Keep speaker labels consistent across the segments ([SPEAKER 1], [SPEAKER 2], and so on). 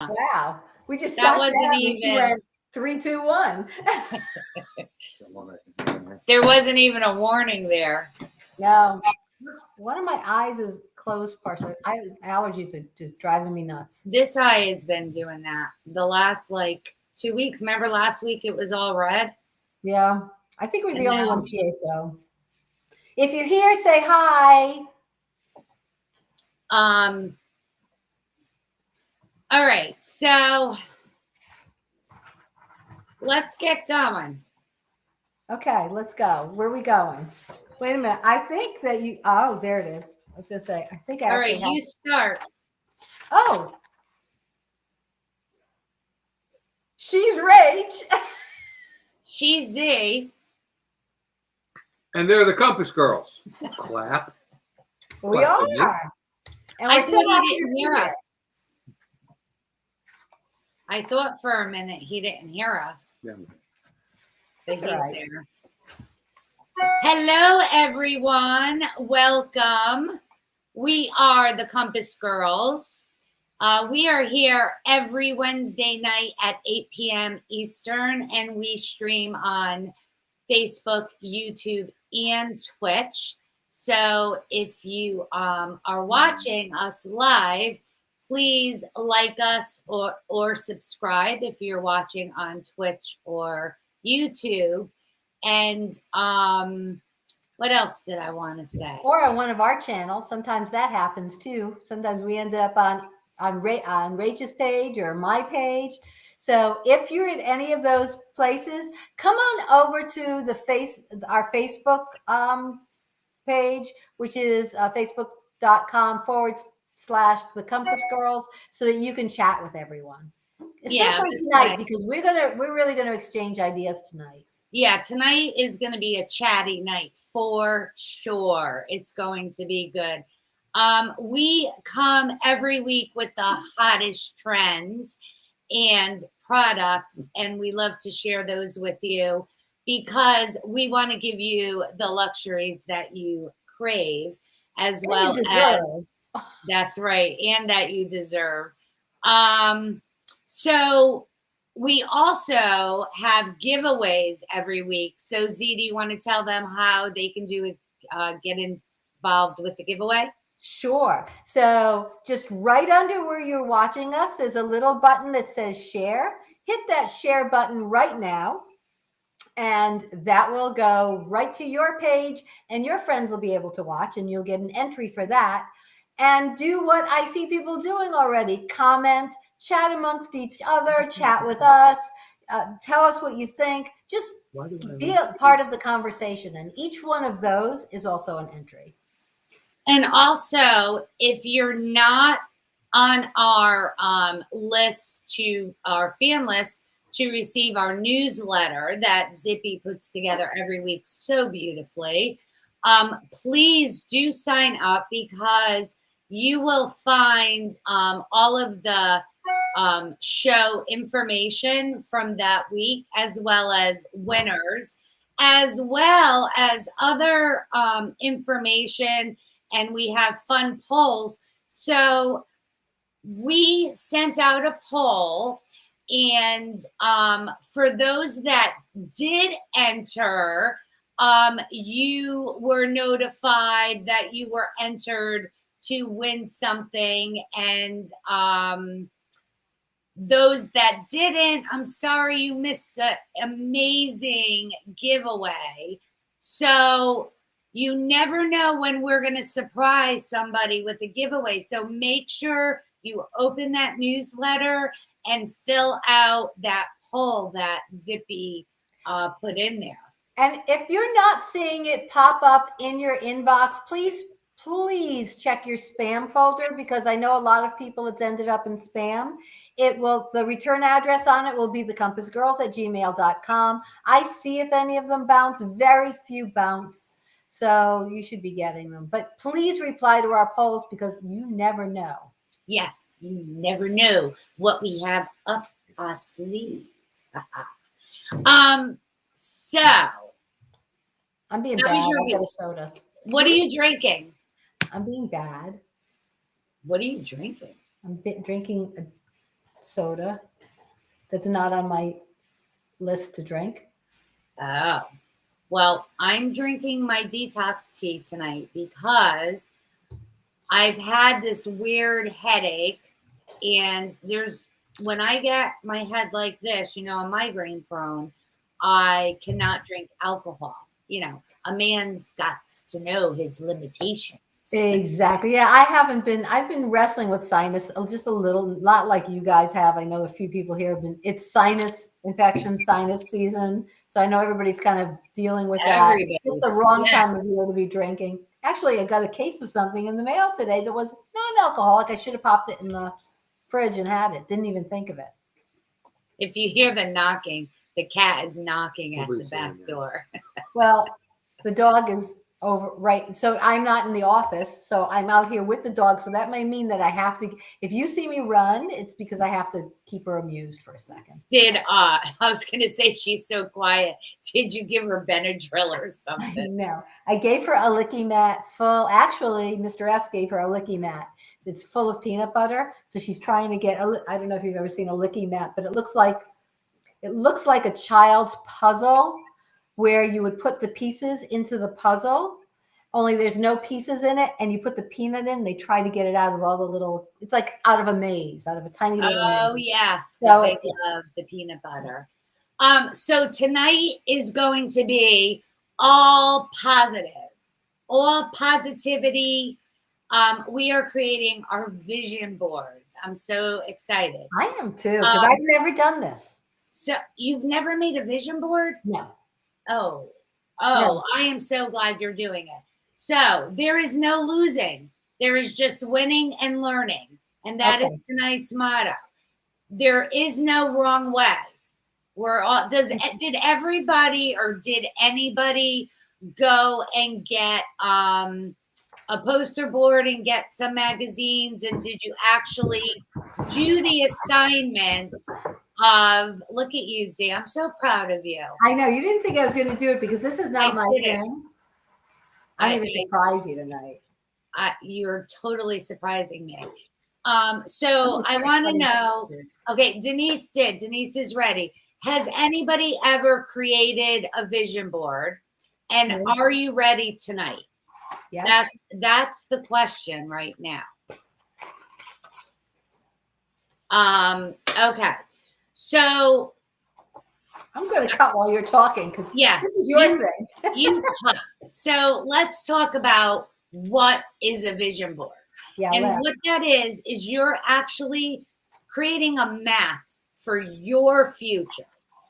[SPEAKER 1] Wow. We just
[SPEAKER 2] That
[SPEAKER 1] sat
[SPEAKER 2] wasn't
[SPEAKER 1] down and she
[SPEAKER 2] even.
[SPEAKER 1] went 3, 2, 1.
[SPEAKER 2] There wasn't even a warning there.
[SPEAKER 1] No. One of my eyes is closed partially. Allergies are just driving me nuts.
[SPEAKER 2] This eye has been doing that the last 2 weeks. Remember last week it was all red?
[SPEAKER 1] Yeah. I think we're the
[SPEAKER 2] And
[SPEAKER 1] only
[SPEAKER 2] now-
[SPEAKER 1] ones here, so if you're here, say hi.
[SPEAKER 2] All right, so let's get going.
[SPEAKER 1] Okay, let's go. Where are we going? Wait a minute. I think that you. Oh, there it is. I was going to say. I think I.
[SPEAKER 2] All right, you start.
[SPEAKER 1] Oh, she's Rach.
[SPEAKER 2] She's Z.
[SPEAKER 3] And they're the Compass Girls. Clap.
[SPEAKER 1] We
[SPEAKER 3] Clap for me.
[SPEAKER 1] are. And
[SPEAKER 2] I
[SPEAKER 1] we're so
[SPEAKER 2] thought
[SPEAKER 1] happy
[SPEAKER 2] he
[SPEAKER 1] to
[SPEAKER 2] didn't
[SPEAKER 1] be
[SPEAKER 2] hear
[SPEAKER 1] here.
[SPEAKER 2] us. I thought for a minute he didn't hear us.
[SPEAKER 3] Yeah.
[SPEAKER 2] But
[SPEAKER 1] That's
[SPEAKER 2] he's
[SPEAKER 1] all right.
[SPEAKER 2] there. Hello, everyone. Welcome. We are the Compass Girls. We are here every Wednesday night at 8 p.m. Eastern, and we stream on Facebook, YouTube, and Twitch. So if you are watching us live, please like us or subscribe if you're watching on Twitch or YouTube. And what else did I want to say?
[SPEAKER 1] Or on one of our channels. Sometimes that happens too. Sometimes we ended up on Rach's page or my page. So if you're in any of those places, come on over to our Facebook page, which is facebook.com/the Compass Girls, so that you can chat with everyone. Especially tonight, because we're really gonna exchange ideas tonight.
[SPEAKER 2] Yeah, tonight is going to be a chatty night for sure. It's going to be good. We come every week with the hottest trends and products, and we love to share those with you because we want to give you the luxuries that you crave as well as that's right, and that you deserve. So we also have giveaways every week. So Z, do you want to tell them how they can get involved with the giveaway?
[SPEAKER 1] Sure. So just right under where you're watching us, there's a little button that says share. Hit that share button right now, and that will go right to your page, and your friends will be able to watch, and you'll get an entry for that. And do what I see people doing already. Comment, chat amongst each other, chat with us, tell us what you think. Just be a part of the conversation. And each one of those is also an entry.
[SPEAKER 2] And also, if you're not on our list our fan list to receive our newsletter that Zippy puts together every week so beautifully, please do sign up, because you will find all of the show information from that week, as well as winners, as well as other information, and we have fun polls. So we sent out a poll, and for those that did enter, you were notified that you were entered to win something, and those that didn't, I'm sorry, you missed an amazing giveaway. So you never know when we're going to surprise somebody with a giveaway. So make sure you open that newsletter and fill out that poll that Zippy put in there.
[SPEAKER 1] And if you're not seeing it pop up in your inbox, please check your spam folder, because I know a lot of people it's ended up in spam. The return address on it will be thecompassgirls@gmail.com. I see if any of them bounce. Very few bounce. So you should be getting them. But please reply to our polls, because you never know.
[SPEAKER 2] Yes, you never know what we have up our sleeve. So
[SPEAKER 1] I'm being bad. I'll get a soda.
[SPEAKER 2] What are you drinking?
[SPEAKER 1] I'm being bad.
[SPEAKER 2] What are you drinking?
[SPEAKER 1] I'm drinking soda that's not on my list to drink.
[SPEAKER 2] Oh, well, I'm drinking my detox tea tonight because I've had this weird headache, and when I get my head like this, I'm migraine prone, I cannot drink alcohol. A man's got to know his limitations.
[SPEAKER 1] Exactly. Yeah, I've been wrestling with sinus just a little, not like you guys have. I know a few people here have been, it's sinus infection, sinus season. So I know everybody's kind of dealing with that. It's the wrong time of year to be drinking. Actually, I got a case of something in the mail today that was non-alcoholic. I should have popped it in the fridge and had it. Didn't even think of it.
[SPEAKER 2] If you hear the knocking, the cat is knocking at the back door.
[SPEAKER 1] Well, the dog is over, right? So I'm not in the office, so I'm out here with the dog. So that may mean that I have to, if you see me run, it's because I have to keep her amused for a second.
[SPEAKER 2] I was going to say, she's so quiet. Did you give her Benadryl or something?
[SPEAKER 1] No, I gave her a licky mat full. Actually, Mr. S gave her a licky mat. It's full of peanut butter. So she's trying to get, I don't know if you've ever seen a licky mat, but it looks like a child's puzzle, where you would put the pieces into the puzzle, only there's no pieces in it, and you put the peanut in, they try to get it out of all the little, it's like out of a maze, out of a tiny little maze.
[SPEAKER 2] Oh, yes. So I love the peanut butter. So tonight is going to be all positive, all positivity. We are creating our vision boards. I'm so excited.
[SPEAKER 1] I am too, because I've never done this.
[SPEAKER 2] So you've never made a vision board?
[SPEAKER 1] No.
[SPEAKER 2] Oh,
[SPEAKER 1] No.
[SPEAKER 2] I am so glad you're doing it. So there is no losing. There is just winning and learning. And that is tonight's motto. There is no wrong way. Did everybody or did anybody go and get a poster board and get some magazines? And did you actually do the assignment of, look at you, Zee. I'm so proud of you.
[SPEAKER 1] I know. You didn't think I was going to do it because this is not my thing. I'm going to surprise you tonight.
[SPEAKER 2] You're totally surprising me. So I want to know, okay, Denise did. Denise is ready. Has anybody ever created a vision board? And are you ready tonight?
[SPEAKER 1] Yes.
[SPEAKER 2] That's the question right now. Okay. So
[SPEAKER 1] I'm going to cut while you're talking because
[SPEAKER 2] yes,
[SPEAKER 1] this is your thing.
[SPEAKER 2] You cut. So let's talk about what is a vision board.
[SPEAKER 1] Yeah,
[SPEAKER 2] and what that is you're actually creating a map for your future.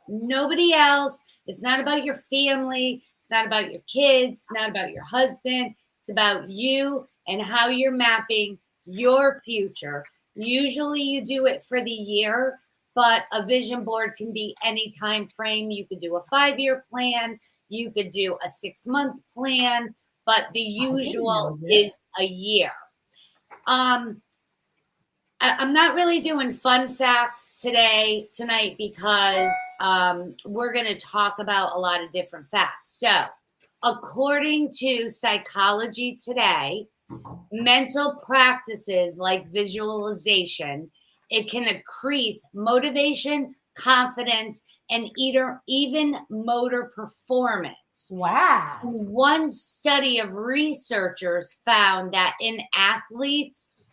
[SPEAKER 2] Nobody else. It's not about your family. It's not about your kids. It's not about your husband. It's about you and how you're mapping your future. Usually you do it for the year, but a vision board can be any time frame. You could do a 5-year plan. You could do a 6-month plan, but the usual is a year. I'm not really doing fun facts tonight because we're going to talk about a lot of different facts. So according to Psychology Today, mental practices like visualization, it can increase motivation, confidence, and even motor performance.
[SPEAKER 1] Wow.
[SPEAKER 2] One study of researchers found that in athletes,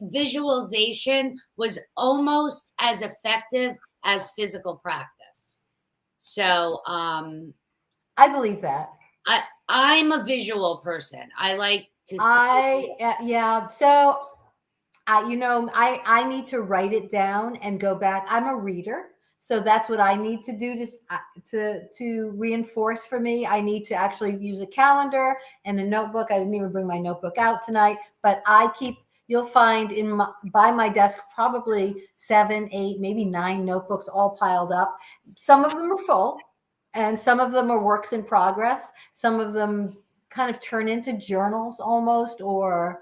[SPEAKER 2] visualization was almost as effective as physical practice. So
[SPEAKER 1] I believe that.
[SPEAKER 2] I'm a visual person. I like to
[SPEAKER 1] yeah. So I need to write it down and go back. I'm a reader. So that's what I need to do to reinforce for me. I need to actually use a calendar and a notebook. I didn't even bring my notebook out tonight, but you'll find by my desk probably 7, 8, maybe 9 notebooks all piled up. Some of them are full and some of them are works in progress. Some of them kind of turn into journals almost, or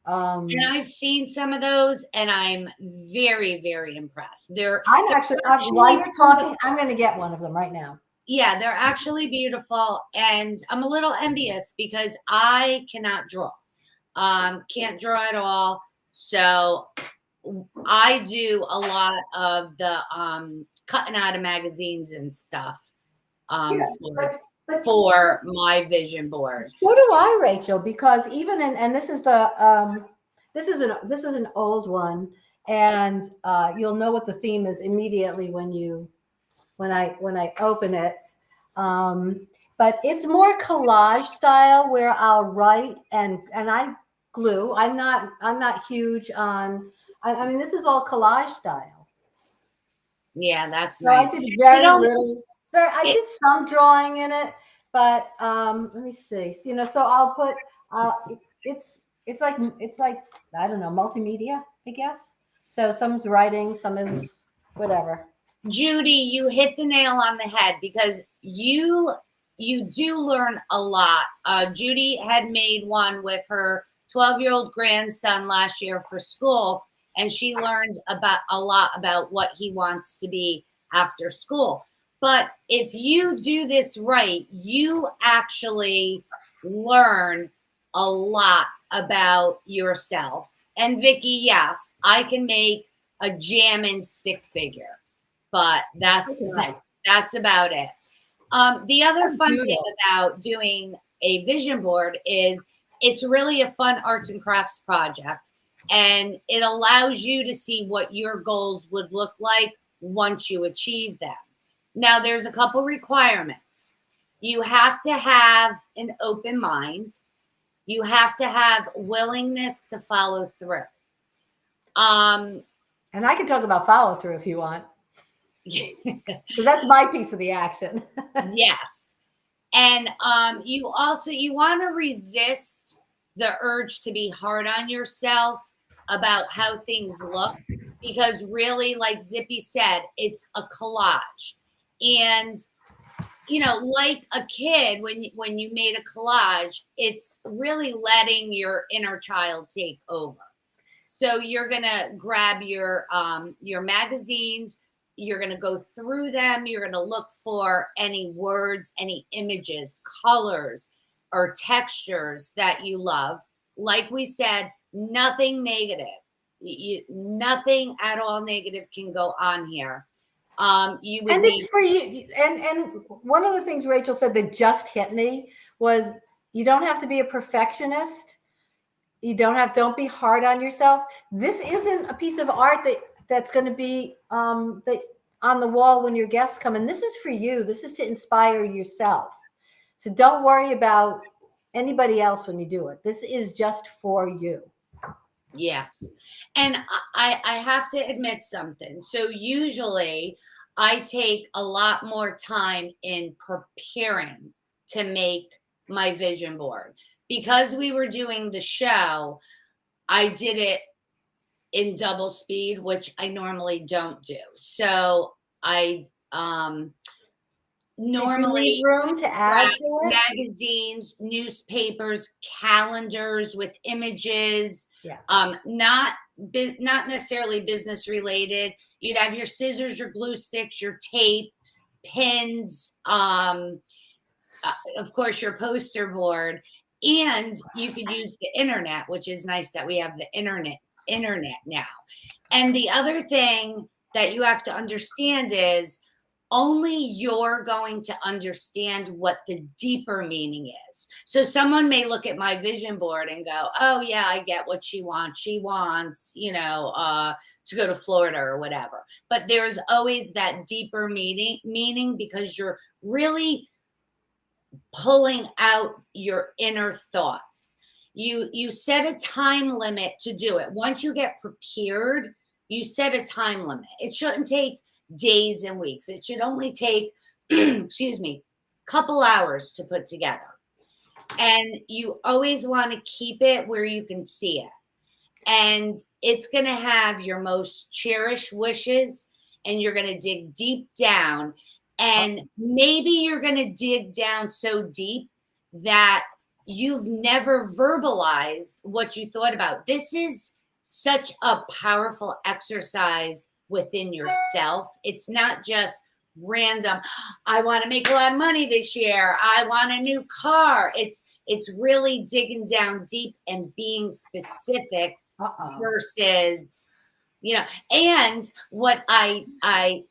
[SPEAKER 2] and I've seen some of those, and I'm very, very impressed.
[SPEAKER 1] While you're talking, I'm going to get one of them right now.
[SPEAKER 2] Yeah, they're actually beautiful, and I'm a little envious because I cannot draw. Can't draw at all. So I do a lot of the cutting out of magazines and stuff for my vision board.
[SPEAKER 1] So do I, Rachel, because even and this is the this is an old one, and you'll know what the theme is immediately when I open it. But it's more collage style where I'll write and I glue. I'm not huge on. I mean, this is all collage style.
[SPEAKER 2] Yeah, that's
[SPEAKER 1] So
[SPEAKER 2] nice.
[SPEAKER 1] I did very little. I did some drawing in it, but let me see. You know, so I'll put. It's like I don't know, multimedia, I guess. So some's writing, some is whatever.
[SPEAKER 2] Judy, you hit the nail on the head because you do learn a lot. Judy had made one with her 12-year-old grandson last year for school, and she learned about a lot about what he wants to be after school. But if you do this right, you actually learn a lot about yourself. And Vicki, yes, I can make a jam and stick figure, but that's about it. The other fun thing about doing a vision board is it's really a fun arts and crafts project, and it allows you to see what your goals would look like once you achieve them. Now, there's a couple requirements. You have to have an open mind. You have to have willingness to follow through.
[SPEAKER 1] And I can talk about follow through if you want. Because that's my piece of the action.
[SPEAKER 2] Yes. And you want to resist the urge to be hard on yourself about how things look, because really, like Zippy said, it's a collage. And you know, like a kid, when you made a collage, it's really letting your inner child take over. So you're gonna grab your magazines, you're gonna go through them, you're gonna look for any words, any images, colors, or textures that you love. Like we said, nothing negative. Nothing at all negative can go on here. You would
[SPEAKER 1] it's for you. And one of the things Rachel said that just hit me was you don't have to be a perfectionist. You don't be hard on yourself. This isn't a piece of art that's going to be on the wall when your guests come. And this is for you. This is to inspire yourself. So don't worry about anybody else when you do it. This is just for you.
[SPEAKER 2] Yes. And I have to admit something. So usually I take a lot more time in preparing to make my vision board. Because we were doing the show, I did it in double speed, which I normally don't do. So I normally
[SPEAKER 1] leave room to add to it?
[SPEAKER 2] Magazines, newspapers, calendars with images.
[SPEAKER 1] Yeah.
[SPEAKER 2] Not necessarily business related. You'd have your scissors, your glue sticks, your tape, pins, of course your poster board, and you could use the internet, which is nice that we have the internet now. And the other thing that you have to understand is only you're going to understand what the deeper meaning is. So someone may look at my vision board and go, oh yeah, I get what she wants. She wants, to go to Florida or whatever. But there's always that deeper meaning because you're really pulling out your inner thoughts. You set a time limit to do it. Once you get prepared, you set a time limit. It shouldn't take days and weeks. It should only take, couple hours to put together. And you always want to keep it where you can see it. And it's going to have your most cherished wishes, and you're going to dig deep down. And maybe you're going to dig down so deep that you've never verbalized what you thought about. This is such a powerful exercise within yourself. It's not just random. I want to make a lot of money this year. I want a new car. It's really digging down deep and being specific versus And what I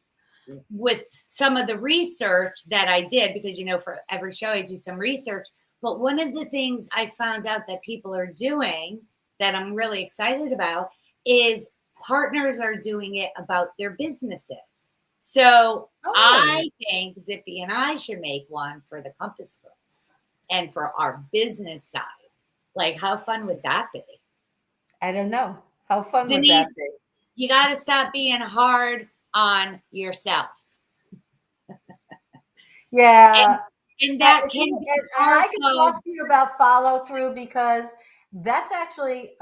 [SPEAKER 2] with some of the research that I did, because for every show I do some research, but one of the things I found out that people are doing that I'm really excited about is partners are doing it about their businesses. So I think Zippy and I should make one for the Compass Girls and for our business side. Like, how fun would that be?
[SPEAKER 1] I don't know. How fun
[SPEAKER 2] Denise,
[SPEAKER 1] would that be?
[SPEAKER 2] You got to stop being hard on yourself.
[SPEAKER 1] Yeah.
[SPEAKER 2] And that can be
[SPEAKER 1] and I can talk to you about follow through, because that's actually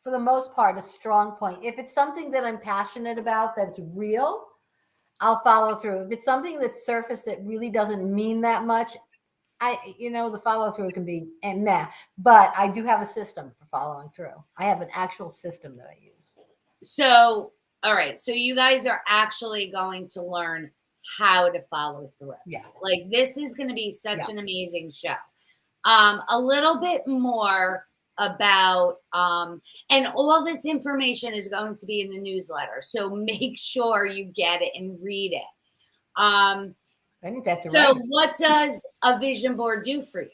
[SPEAKER 1] for the most part, a strong point. If it's something that I'm passionate about, that's real, I'll follow through. If it's something that's surface that really doesn't mean that much, the follow through can be meh. But I do have a system for following through. I have an actual system that I use.
[SPEAKER 2] So, all right. So you guys are actually going to learn how to follow through.
[SPEAKER 1] Yeah.
[SPEAKER 2] Like, this is going to be such an amazing show. A little bit more about, and all this information is going to be in the newsletter. So make sure you get it and read it.
[SPEAKER 1] I need to have to
[SPEAKER 2] So
[SPEAKER 1] write.
[SPEAKER 2] what does a vision board do for you?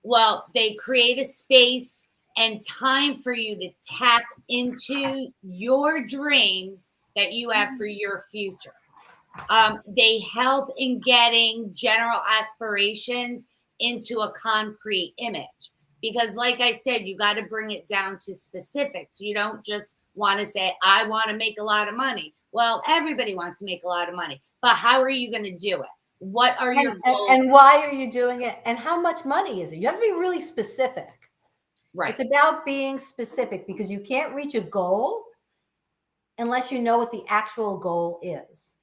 [SPEAKER 2] Well, they create a space and time for you to tap into your dreams that you have for your future. They help in getting general aspirations into a concrete image. Because like I said, you got to bring it down to specifics. You don't just want to say, I want to make a lot of money. Well, everybody wants to make a lot of money, but how are you going to do it? What are your goals?
[SPEAKER 1] And why are you doing it? And how much money is it? You have to be really specific.
[SPEAKER 2] Right.
[SPEAKER 1] It's about being specific, because you can't reach a goal unless you know what the actual goal is.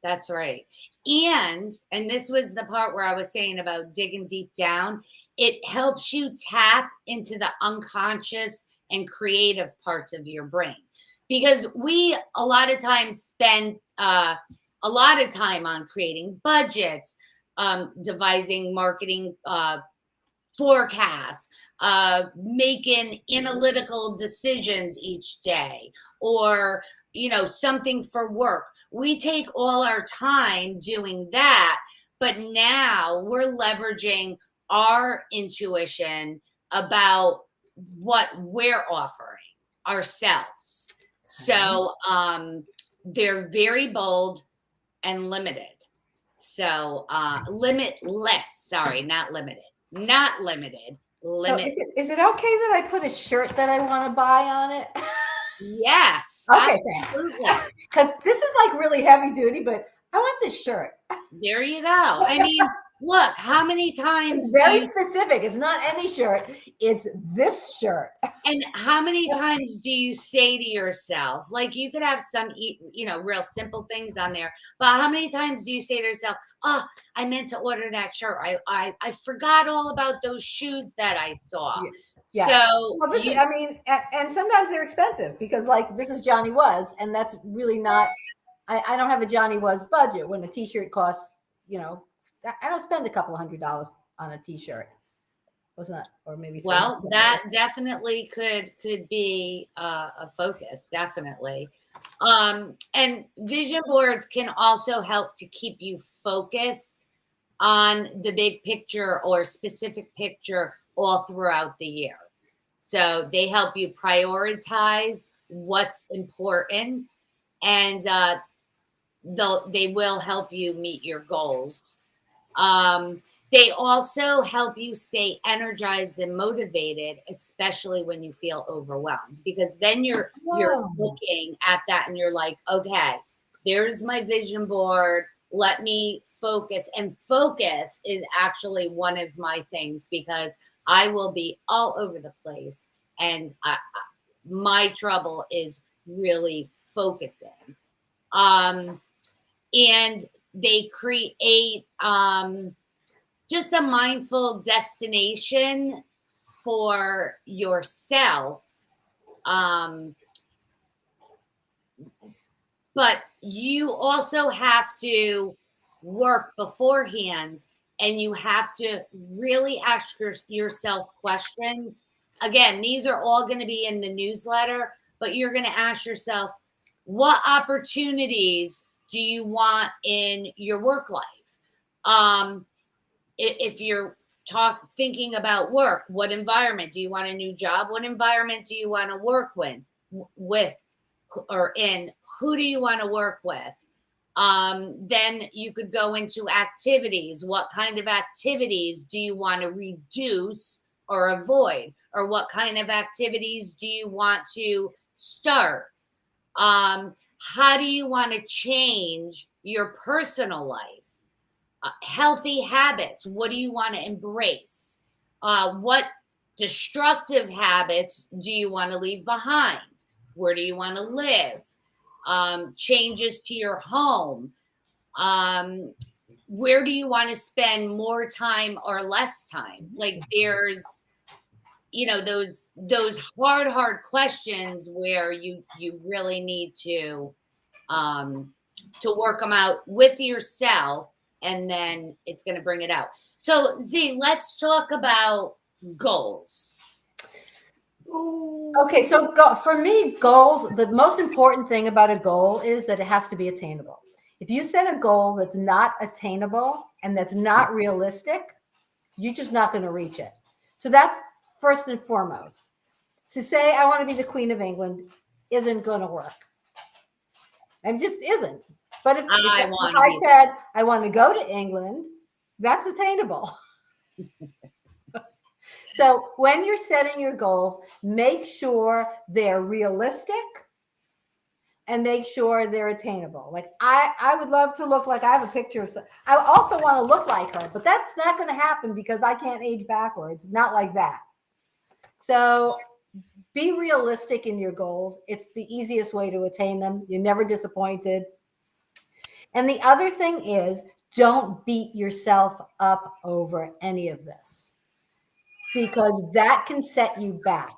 [SPEAKER 2] That's right. And this was the part where I was saying about digging deep down. It helps you tap into the unconscious and creative parts of your brain, because we a lot of times spend a lot of time on creating budgets, devising marketing forecasts, making analytical decisions each day, or something for work. We take all our time doing that, but now we're leveraging our intuition about what we're offering ourselves. So they're very bold and limited. So limitless, sorry, not limited. Not limited. Limit.
[SPEAKER 1] So is it okay that I put a shirt that I want to buy on it?
[SPEAKER 2] Yes.
[SPEAKER 1] Okay,
[SPEAKER 2] absolutely.
[SPEAKER 1] thanks. Because this is like really heavy duty, but I want this shirt.
[SPEAKER 2] There you go. I mean, look, how many times?
[SPEAKER 1] It's very specific. It's not any shirt. It's this shirt.
[SPEAKER 2] And how many times do you say to yourself, like, you could have some, real simple things on there, but how many times do you say to yourself, oh, I meant to order that shirt. I forgot all about those shoes that I saw.
[SPEAKER 1] Yeah.
[SPEAKER 2] So,
[SPEAKER 1] well, and sometimes they're expensive, because like this is Johnny Was, and that's really not, I don't have a Johnny Was budget when a t-shirt costs, I don't spend a couple of $100 on a t-shirt. Wasn't that, or maybe
[SPEAKER 2] well, that definitely could be a focus, definitely. And vision boards can also help to keep you focused on the big picture or specific picture all throughout the year. So they help you prioritize what's important, and they will help you meet your goals. They also help you stay energized and motivated, especially when you feel overwhelmed, because then you're looking at that and you're like, okay, there's my vision board. Let me focus. And focus is actually one of my things, because I will be all over the place. And my trouble is really focusing. And they create just a mindful destination for yourself. But you also have to work beforehand, and you have to really ask yourself questions. Again, these are all going to be in the newsletter, but you're going to ask yourself, what opportunities do you want in your work life? If you're thinking about work, what environment do you want? A new job? What environment do you want to work with or in? Who do you want to work with? Then you could go into activities. What kind of activities do you want to reduce or avoid? Or what kind of activities do you want to start? How do you want to change your personal life? Healthy habits. What do you want to embrace? What destructive habits do you want to leave behind? Where do you want to live? Changes to your home. Where do you want to spend more time or less time? Like there's, those hard questions where you really need to work them out with yourself, and then it's going to bring it out. So Z, let's talk about goals.
[SPEAKER 1] Okay, so for me, goals, the most important thing about a goal is that it has to be attainable. If you set a goal that's not attainable and that's not realistic, you're just not going to reach it. So that's first and foremost. To say I want to be the Queen of England isn't going to work. It just isn't. But if I said I want to go to England, that's attainable. So when you're setting your goals, make sure they're realistic and make sure they're attainable. Like I would love to look like I have a picture of, I also want to look like her, but that's not going to happen because I can't age backwards. Not like that. So be realistic in your goals. It's the easiest way to attain them. You're never disappointed. And the other thing is, don't beat yourself up over any of this, because that can set you back.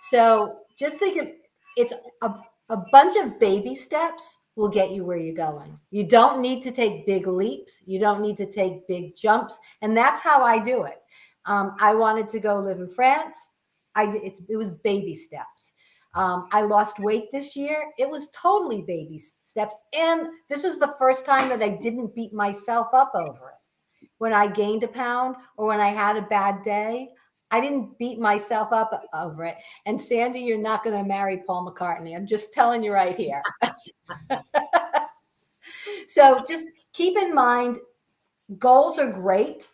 [SPEAKER 1] So just think of it's a bunch of baby steps will get you where you're going. You don't need to take big leaps. You don't need to take big jumps. And that's how I do it. I wanted to go live in France. It was baby steps. I lost weight this year. It was totally baby steps. And this was the first time that I didn't beat myself up over it. When I gained a pound or when I had a bad day, I didn't beat myself up over it. And Sandy, you're not going to marry Paul McCartney. I'm just telling you right here. So just keep in mind, goals are great,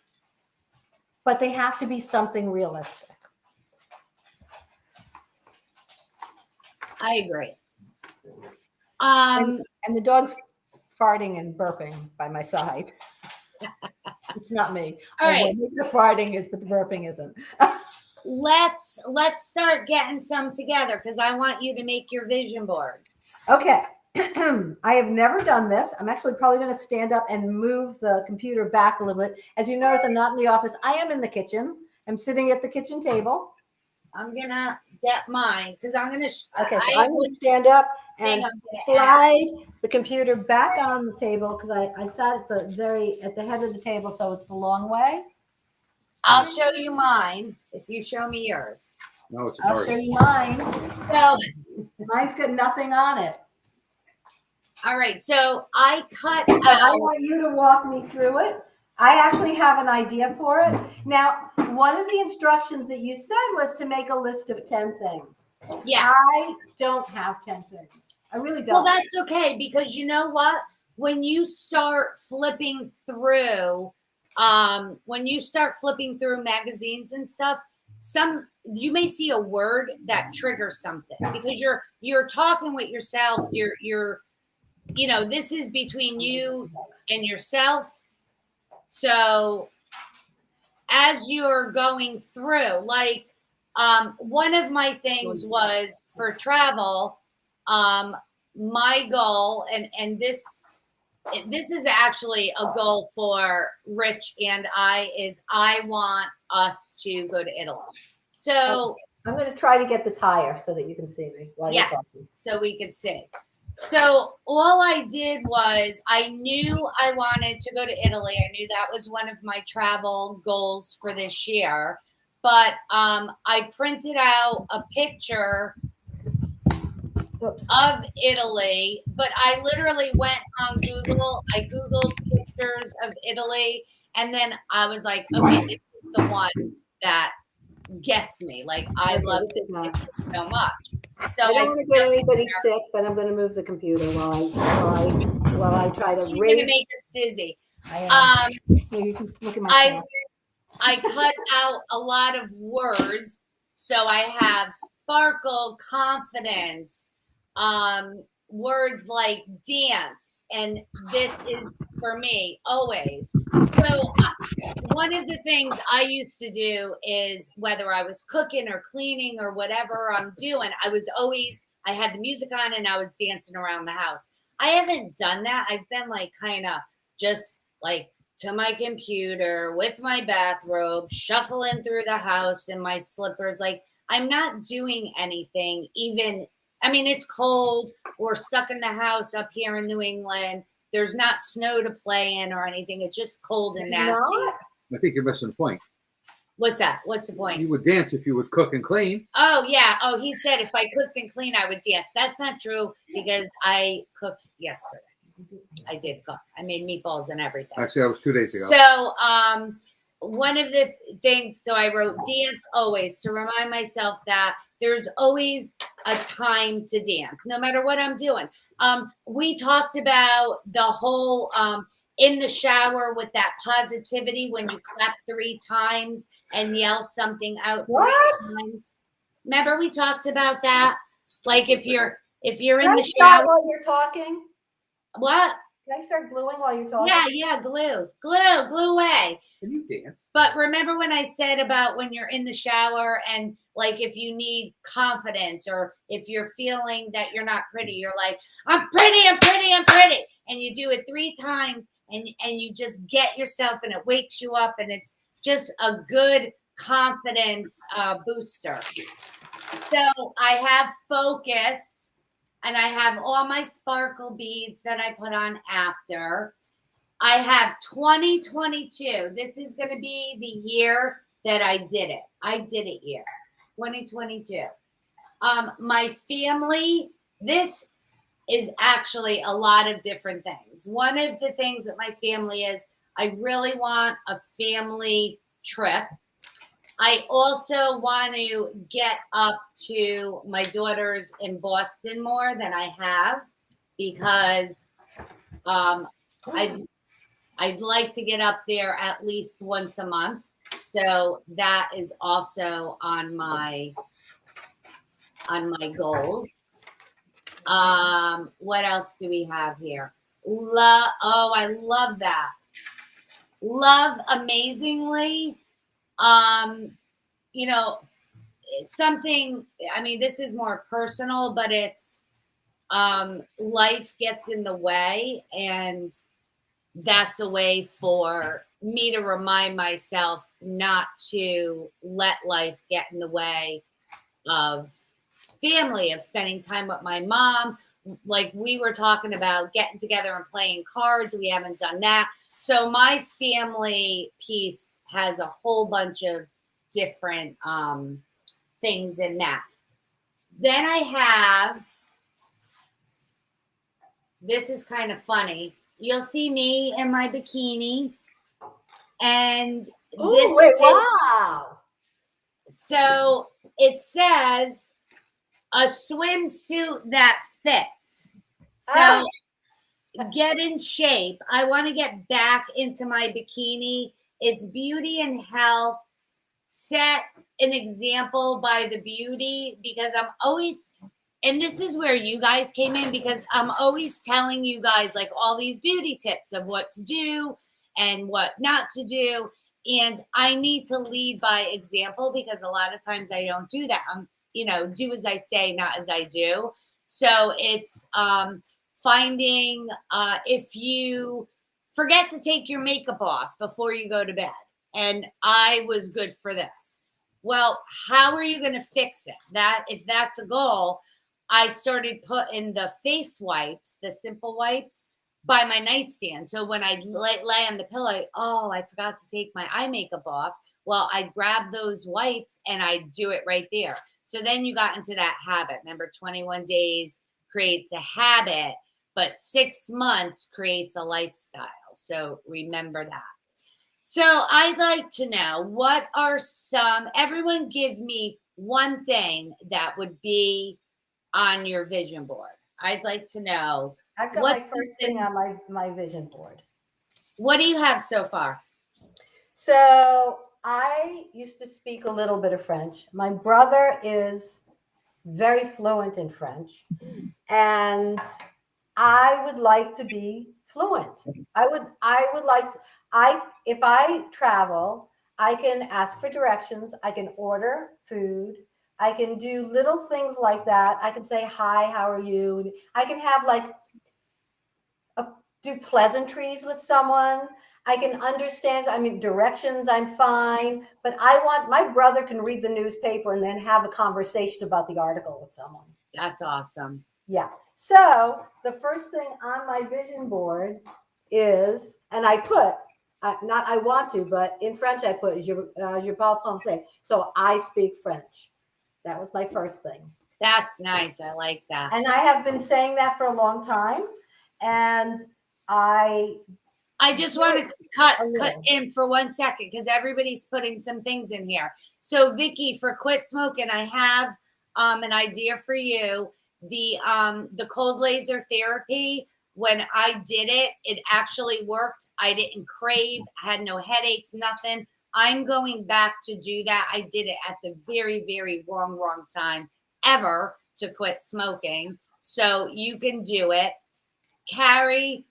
[SPEAKER 1] but they have to be something realistic.
[SPEAKER 2] I agree.
[SPEAKER 1] And the dog's farting and burping by my side. It's not me.
[SPEAKER 2] All right.
[SPEAKER 1] The farting is, but the burping isn't.
[SPEAKER 2] Let's start getting some together, because I want you to make your vision board.
[SPEAKER 1] Okay. I have never done this. I'm actually probably going to stand up and move the computer back a little bit. As you notice, I'm not in the office. I am in the kitchen. I'm sitting at the kitchen table.
[SPEAKER 2] I'm going to get mine because I'm going to.
[SPEAKER 1] Okay, so I'm going to stand up and slide the computer back on the table, because I sat at the head of the table, so it's the long way.
[SPEAKER 2] I'll show you mine if you show me yours.
[SPEAKER 3] No, it's
[SPEAKER 1] I'll show you mine.
[SPEAKER 2] So
[SPEAKER 1] mine's got nothing on it.
[SPEAKER 2] All right, so I cut out.
[SPEAKER 1] I want you to walk me through it. I actually have an idea for it. Now, one of the instructions that you said was to make a list of 10 things.
[SPEAKER 2] Yes.
[SPEAKER 1] I don't have 10 things. I really don't.
[SPEAKER 2] Well, that's okay, because you know what? When you start flipping through, magazines and stuff, you may see a word that triggers something, because you're talking with yourself. You're this is between you and yourself. So as you're going through, like, one of my things was for travel, my goal, and this is actually a goal for Rich and I, is I want us to go to Italy. So
[SPEAKER 1] I'm going to try to get this higher so that you can see me while you're talking.
[SPEAKER 2] So we could see. So all I did was, I knew I wanted to go to Italy. I knew that was one of my travel goals for this year. But I printed out a picture
[SPEAKER 1] Oops.
[SPEAKER 2] of Italy, but I literally went on Google. I Googled pictures of Italy, and then I was like, okay, this is the one that gets me. Like, I
[SPEAKER 1] Okay,
[SPEAKER 2] love
[SPEAKER 1] this
[SPEAKER 2] this
[SPEAKER 1] is not.
[SPEAKER 2] picture so much. So
[SPEAKER 1] I
[SPEAKER 2] I
[SPEAKER 1] don't want to
[SPEAKER 2] stuck
[SPEAKER 1] get
[SPEAKER 2] it
[SPEAKER 1] anybody
[SPEAKER 2] there.
[SPEAKER 1] sick, but I'm going to move the computer while I try to
[SPEAKER 2] You're gonna
[SPEAKER 1] raise.
[SPEAKER 2] make us dizzy.
[SPEAKER 1] I
[SPEAKER 2] Um,
[SPEAKER 1] Here, you can look at my
[SPEAKER 2] I
[SPEAKER 1] chat.
[SPEAKER 2] I cut out a lot of words, so I have sparkle, confidence, words like dance, and this is for me always. So one of the things I used to do is whether I was cooking or cleaning or whatever I'm doing, I had the music on and I was dancing around the house. I haven't done that. I've been like kind of just like to my computer with my bathrobe, shuffling through the house in my slippers. Like, I'm not doing anything, even, I mean, it's cold. We're stuck in the house up here in New England. There's not snow to play in or anything. It's just cold and
[SPEAKER 1] It's
[SPEAKER 2] nasty.
[SPEAKER 1] not?
[SPEAKER 3] I think you're missing the point.
[SPEAKER 2] What's that? What's the point?
[SPEAKER 3] You would dance if you would cook and clean.
[SPEAKER 2] Oh, yeah. Oh, he said if I cooked and clean, I would dance. That's not true because I cooked yesterday. I did cook. I made meatballs and everything.
[SPEAKER 3] Actually, that was 2 days ago.
[SPEAKER 2] So, one of the things, so I wrote dance always to remind myself that there's always a time to dance, no matter what I'm doing. We talked about the whole in the shower with that positivity when you clap 3 times and yell something out 3 times. Remember we talked about that? Like if you're in the shower.
[SPEAKER 1] While you're talking?
[SPEAKER 2] What?
[SPEAKER 1] Can I start gluing while you're talking?
[SPEAKER 2] Yeah, glue away.
[SPEAKER 3] Can you dance?
[SPEAKER 2] But remember when I said about when you're in the shower and like if you need confidence or if you're feeling that you're not pretty, you're like, I'm pretty, I'm pretty, I'm pretty. And you do it 3 times and you just get yourself and it wakes you up and it's just a good confidence booster. So I have focus. And I have all my sparkle beads that I put on after. I have 2022. This is going to be the year that I did it. I did it year 2022. My family, this is actually a lot of different things. One of the things with my family is I really want a family trip. I also want to get up to my daughters in Boston more than I have because I'd like to get up there at least once a month. So that is also on my goals. What else do we have here? I love that. Love amazingly. It's something, I mean, this is more personal, but it's life gets in the way, and that's a way for me to remind myself not to let life get in the way of family, of spending time with my mom. Like we were talking about getting together and playing cards. We haven't done that. So my family piece has a whole bunch of different things in that. Then I have, this is kind of funny. You'll see me in my bikini. And
[SPEAKER 1] wow.
[SPEAKER 2] So it says a swimsuit that fits. So get in shape. I want to get back into my bikini. It's beauty and health. Set an example by the beauty because I'm always, and this is where you guys came in because I'm always telling you guys like all these beauty tips of what to do and what not to do. And I need to lead by example because a lot of times I don't do that. I'm, do as I say, not as I do. So it's finding if you forget to take your makeup off before you go to bed. And I was good for this. Well, how are you going to fix it? That if that's a goal, I started putting the face wipes, the simple wipes, by my nightstand. So when I lay on the pillow, I forgot to take my eye makeup off. Well, I grab those wipes and I do it right there. So then you got into that habit. Remember 21 days creates a habit, but 6 months creates a lifestyle. So remember that. So I'd like to know, what are everyone give me one thing that would be on your vision board. I'd like to know.
[SPEAKER 1] I've got my first thing on my vision board.
[SPEAKER 2] What do you have so far?
[SPEAKER 1] So I used to speak a little bit of French. My brother is very fluent in French, and I would like to be fluent. I would like to, if I travel, I can ask for directions, I can order food, I can do little things like that. I can say, hi, how are you? I can have do pleasantries with someone. I can understand, directions, I'm fine. But my brother can read the newspaper and then have a conversation about the article with someone.
[SPEAKER 2] That's awesome.
[SPEAKER 1] Yeah. So the first thing on my vision board is, and I put, not I want to, but in French I put, je parle français. So I speak French. That was my first thing.
[SPEAKER 2] That's nice. I like that.
[SPEAKER 1] And I have been saying that for a long time. And I
[SPEAKER 2] just want to cut in for 1 second because everybody's putting some things in here. So Vicky, for Quit Smoking, I have an idea for you. The cold laser therapy, when I did it, it actually worked. I didn't crave, had no headaches, nothing. I'm going back to do that. I did it at the very, very wrong time ever to quit smoking. So you can do it. Carrie,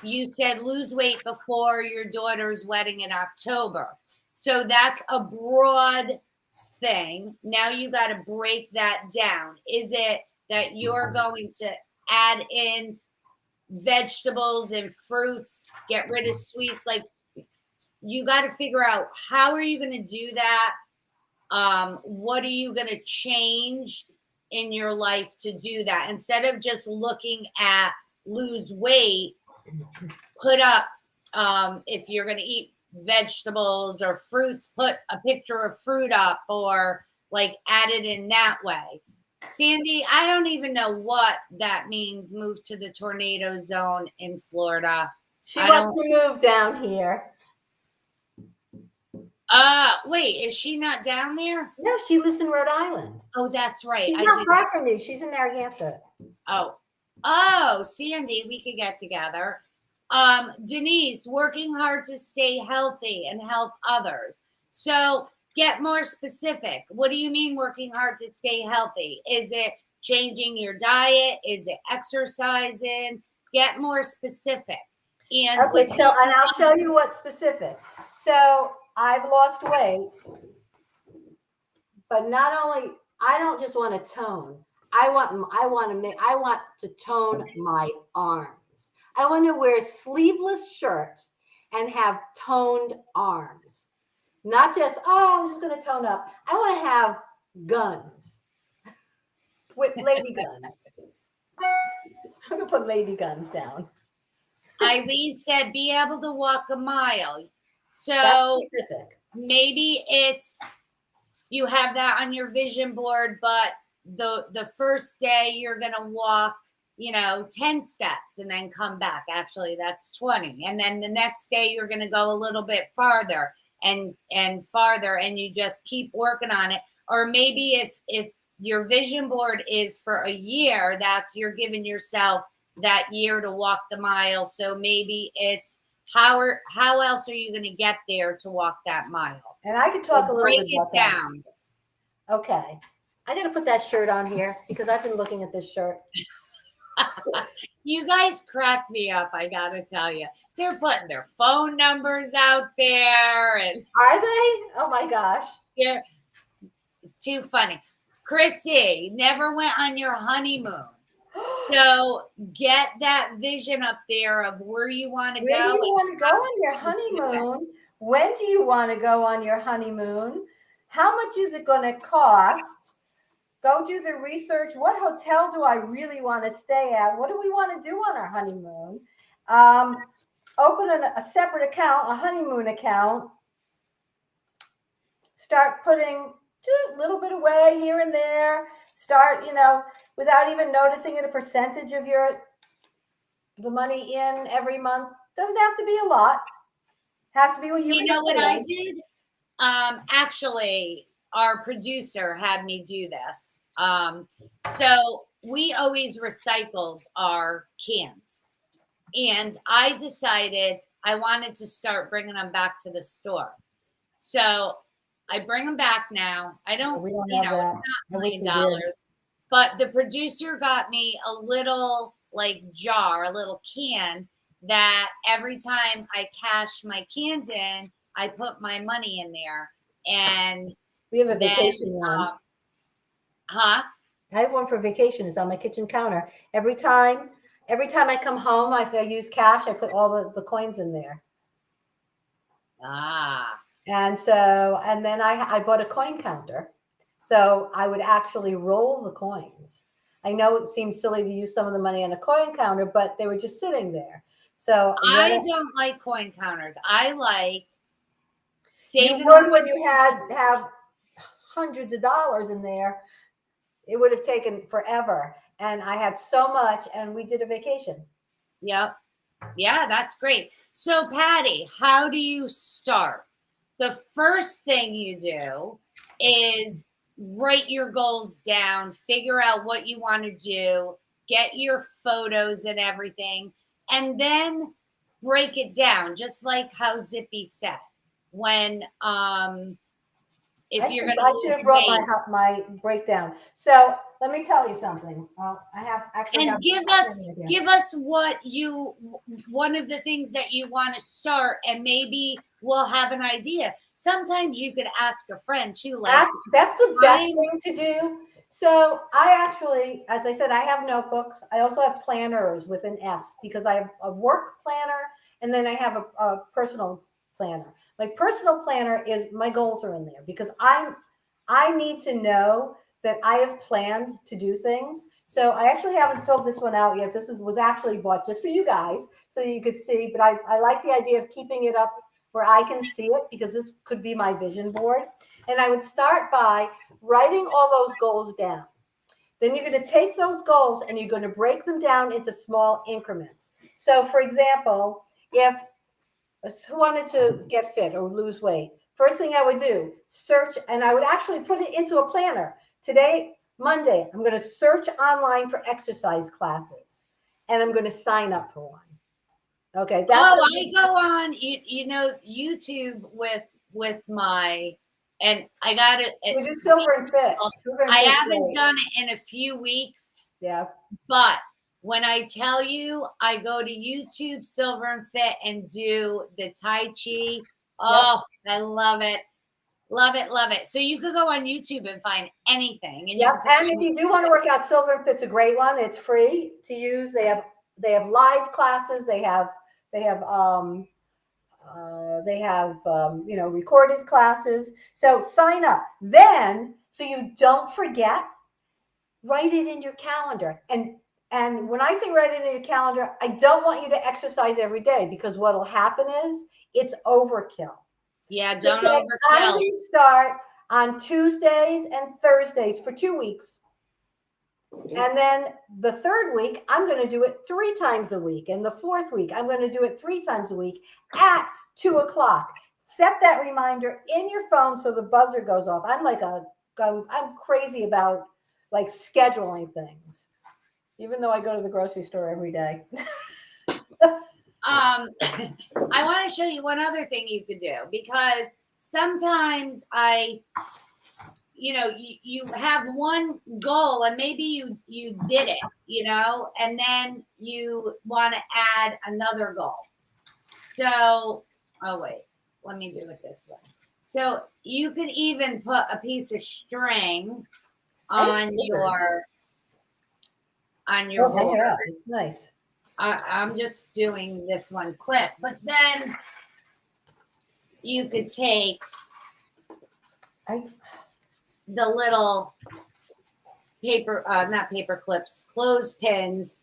[SPEAKER 2] you said lose weight before your daughter's wedding in October. So that's a broad thing. Now you got to break that down. Is it that you're going to add in vegetables and fruits, get rid of sweets? Like, you got to figure out, how are you going to do that? What are you going to change in your life to do that? Instead of just looking at lose weight, put up, if you're going to eat vegetables or fruits, put a picture of fruit up, or like add it in that way. Sandy, I don't even know what that means. Move to the tornado zone in Florida.
[SPEAKER 1] She wants to move down here.
[SPEAKER 2] Wait, is she not down there?
[SPEAKER 1] No, she lives in Rhode Island.
[SPEAKER 2] Oh, that's right.
[SPEAKER 1] She's not far from you. She's in Narragansett.
[SPEAKER 2] Oh, Sandy, we could get together. Denise, working hard to stay healthy and help others. So get more specific. What do you mean working hard to stay healthy? Is it changing your diet? Is it exercising? Get more specific. And
[SPEAKER 1] I'll show you what's specific. So I've lost weight, but I don't just want to tone. I want to tone my arms. I want to wear sleeveless shirts and have toned arms. Not just, I'm just going to tone up. I want to have guns with lady guns. I'm going to put lady guns down.
[SPEAKER 2] Eileen said, be able to walk a mile. So maybe you have that on your vision board, but the first day you're going to walk, 10 steps and then come back. Actually, that's 20. And then the next day you're going to go a little bit farther and farther, and you just keep working on it. Or maybe it's, if your vision board is for a year, you're giving yourself that year to walk the mile. So maybe it's how else are you going to get there to walk that mile?
[SPEAKER 1] And I could talk a little bit about
[SPEAKER 2] that. Down.
[SPEAKER 1] Okay. I got to put that shirt on here because I've been looking at this shirt.
[SPEAKER 2] You guys crack me up, I got to tell you. They're putting their phone numbers out there. And
[SPEAKER 1] are they? Oh, my gosh.
[SPEAKER 2] Yeah. Too funny. Chrissy, never went on your honeymoon. So get that vision up there of where you want to go.
[SPEAKER 1] Where do you want to go on your honeymoon? When do you want to go on your honeymoon? How much is it going to cost? Go do the research. What hotel do I really want to stay at? What do we want to do on our honeymoon? Open a separate account, a honeymoon account. Start putting a little bit away here and there. Start, without even noticing it, a percentage of the money in every month. Doesn't have to be a lot. Has to be what
[SPEAKER 2] You know what I did? Actually, our producer had me do this. So we always recycled our cans. And I decided I wanted to start bringing them back to the store. So I bring them back now. I don't,
[SPEAKER 1] We don't
[SPEAKER 2] you
[SPEAKER 1] have
[SPEAKER 2] know, it's
[SPEAKER 1] that.
[SPEAKER 2] not
[SPEAKER 1] I wish we
[SPEAKER 2] $1
[SPEAKER 1] did.
[SPEAKER 2] but the producer got me a little like jar, a little can that every time I cash my cans in, I put my money in there. And
[SPEAKER 1] We have a
[SPEAKER 2] then,
[SPEAKER 1] vacation one.
[SPEAKER 2] huh?
[SPEAKER 1] I have one for vacation. It's on my kitchen counter. Every time I come home, if I use cash, I put all the coins in there.
[SPEAKER 2] Ah.
[SPEAKER 1] And then I bought a coin counter. So I would actually roll the coins. I know it seems silly to use some of the money on a coin counter, but they were just sitting there. So
[SPEAKER 2] I don't like coin counters. I like saving
[SPEAKER 1] you would
[SPEAKER 2] all
[SPEAKER 1] when
[SPEAKER 2] my
[SPEAKER 1] you have hundreds of dollars in there. It would have taken forever. And I had so much, and we did a vacation.
[SPEAKER 2] Yep. Yeah, that's great. So, Patty, how do you start? The first thing you do is write your goals down, figure out what you want to do, get your photos and everything, and then break it down, just like how Zippy said. When if you're going to
[SPEAKER 1] I should
[SPEAKER 2] lose
[SPEAKER 1] have brought
[SPEAKER 2] weight,
[SPEAKER 1] my breakdown. So let me tell you something. I have
[SPEAKER 2] and give us one of the things that you want to start, and maybe we'll have an idea. Sometimes you could ask a friend too, like
[SPEAKER 1] that's the best thing to do. So I actually, as I said, I have notebooks. I also have planners with an S, because I have a work planner and then I have a personal planner. My personal planner is, my goals are in there, because I need to know that I have planned to do things. So I actually haven't filled this one out yet. This was actually bought just for you guys so you could see, but I like the idea of keeping it up where I can see it, because this could be my vision board. And I would start by writing all those goals down. Then you're going to take those goals and you're going to break them down into small increments. So for example, if who wanted to get fit or lose weight, first thing I would do, search, and I would actually put it into a planner. Today, Monday, I'm going to search online for exercise classes, and I'm going to sign up for one. Okay.
[SPEAKER 2] I go on YouTube with my, and I got it.
[SPEAKER 1] We do Silver and Fit.
[SPEAKER 2] I haven't done it in a few weeks.
[SPEAKER 1] Yeah.
[SPEAKER 2] But when I tell you, I go to YouTube, Silver and Fit, and do the Tai Chi. Oh, yep. I love it. Love it, love it. So you could go on YouTube and find anything. And
[SPEAKER 1] and if you do want to work out, Silver and Fit's a great one. It's free to use. They have live classes. They have recorded classes. So sign up. Then, so you don't forget, write it in your calendar. And when I say write it in your calendar, I don't want you to exercise every day, because what'll happen is it's overkill.
[SPEAKER 2] Yeah, don't overkill.
[SPEAKER 1] I'm going to start on Tuesdays and Thursdays for 2 weeks. And then the third week, I'm going to do it 3 times a week. And the fourth week, I'm going to do it 3 times a week at 2:00. Set that reminder in your phone so the buzzer goes off. I'm crazy about like scheduling things, even though I go to the grocery store every day.
[SPEAKER 2] I want to show you one other thing you could do, because sometimes you have one goal and maybe you did it, and then you want to add another goal. So, wait, let me do it this way. So you could even put a piece of string on your board.
[SPEAKER 1] Nice.
[SPEAKER 2] I'm just doing this one quick, but then you could take the little not paper clips, clothespins,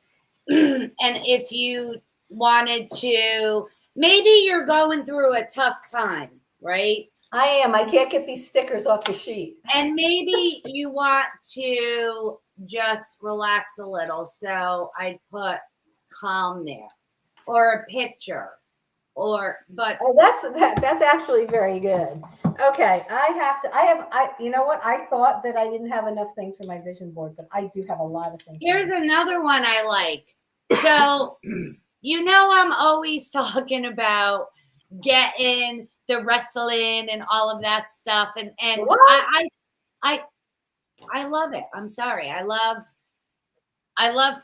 [SPEAKER 2] and if you wanted to, maybe you're going through a tough time, right?
[SPEAKER 1] I am. I can't get these stickers off the sheet.
[SPEAKER 2] And maybe you want to just relax a little. So I put calm there, or a picture, but
[SPEAKER 1] Oh, that's actually very good. Okay, you know what? I thought that I didn't have enough things for my vision board, but I do have a lot of things.
[SPEAKER 2] here's another one I like. So, I'm always talking about getting the wrestling and all of that stuff. And
[SPEAKER 1] What?
[SPEAKER 2] I love it. I'm sorry. I love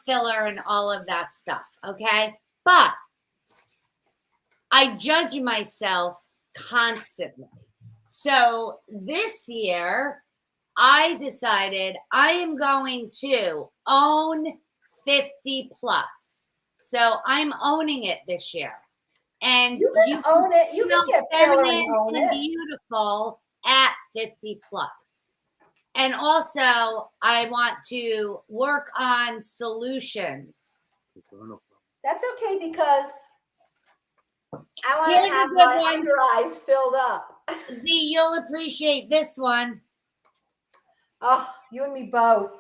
[SPEAKER 2] filler and all of that stuff. Okay. But I judge myself constantly. So this year, I decided I am going to own 50 plus. So I'm owning it this year. And
[SPEAKER 1] You can own it. You can get filler and
[SPEAKER 2] feminine
[SPEAKER 1] own
[SPEAKER 2] and
[SPEAKER 1] it.
[SPEAKER 2] beautiful at 50 plus. And also, I want to work on solutions.
[SPEAKER 1] That's okay because I want
[SPEAKER 2] Here's
[SPEAKER 1] to have
[SPEAKER 2] a good
[SPEAKER 1] my
[SPEAKER 2] one.
[SPEAKER 1] under eyes filled up.
[SPEAKER 2] Zee, you'll appreciate this one.
[SPEAKER 1] Oh, you and me both.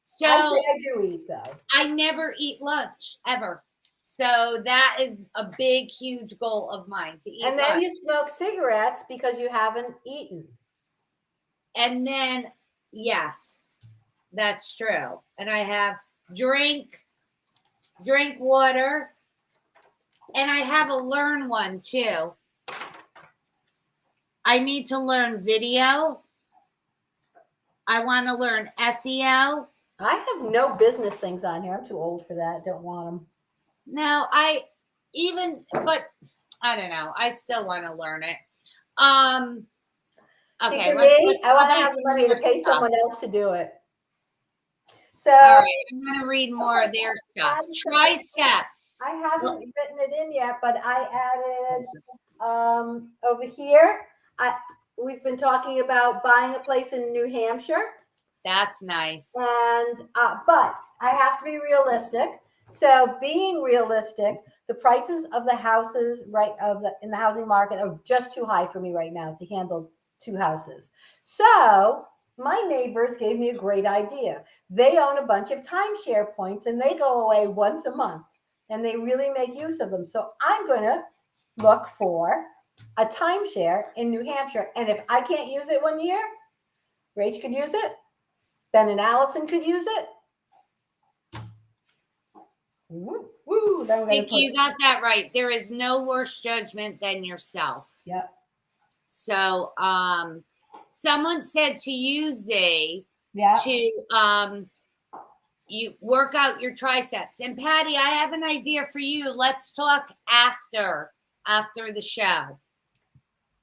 [SPEAKER 2] So
[SPEAKER 1] I do eat though.
[SPEAKER 2] I never eat lunch ever. So that is a big, huge goal of mine, to eat
[SPEAKER 1] And then
[SPEAKER 2] lunch.
[SPEAKER 1] you smoke cigarettes because you haven't eaten.
[SPEAKER 2] And then, yes, that's true. And I have drink water. And I have a learn one too. I need to learn video. I want to learn SEO.
[SPEAKER 1] I have no business things on here. I'm too old for that. Don't want them.
[SPEAKER 2] No, but I don't know. I still want to learn it.
[SPEAKER 1] See,
[SPEAKER 2] Okay.
[SPEAKER 1] for me, I want to
[SPEAKER 2] go
[SPEAKER 1] have
[SPEAKER 2] back
[SPEAKER 1] the money to pay
[SPEAKER 2] stuff.
[SPEAKER 1] someone else to do it. So,
[SPEAKER 2] All right, I'm going to read more of their stuff. Triceps.
[SPEAKER 1] I haven't written it in yet, but I added over here. We've been talking about buying a place in New Hampshire,
[SPEAKER 2] That's nice.
[SPEAKER 1] and but I have to be realistic. So, being realistic, the prices of the houses in the housing market are just too high for me right now to handle 2 houses. So, my neighbors gave me a great idea. They own a bunch of timeshare points and they go away once a month and they really make use of them. So I'm going to look for a timeshare in New Hampshire. And if I can't use it one year, Rach could use it. Ben and Allison could use it. Woo, woo. Then
[SPEAKER 2] You got that right. There is no worse judgment than yourself.
[SPEAKER 1] Yep.
[SPEAKER 2] So, someone said to you, Zee,
[SPEAKER 1] Yeah.
[SPEAKER 2] to you work out your triceps. And Patty, I have an idea for you. Let's talk after the show.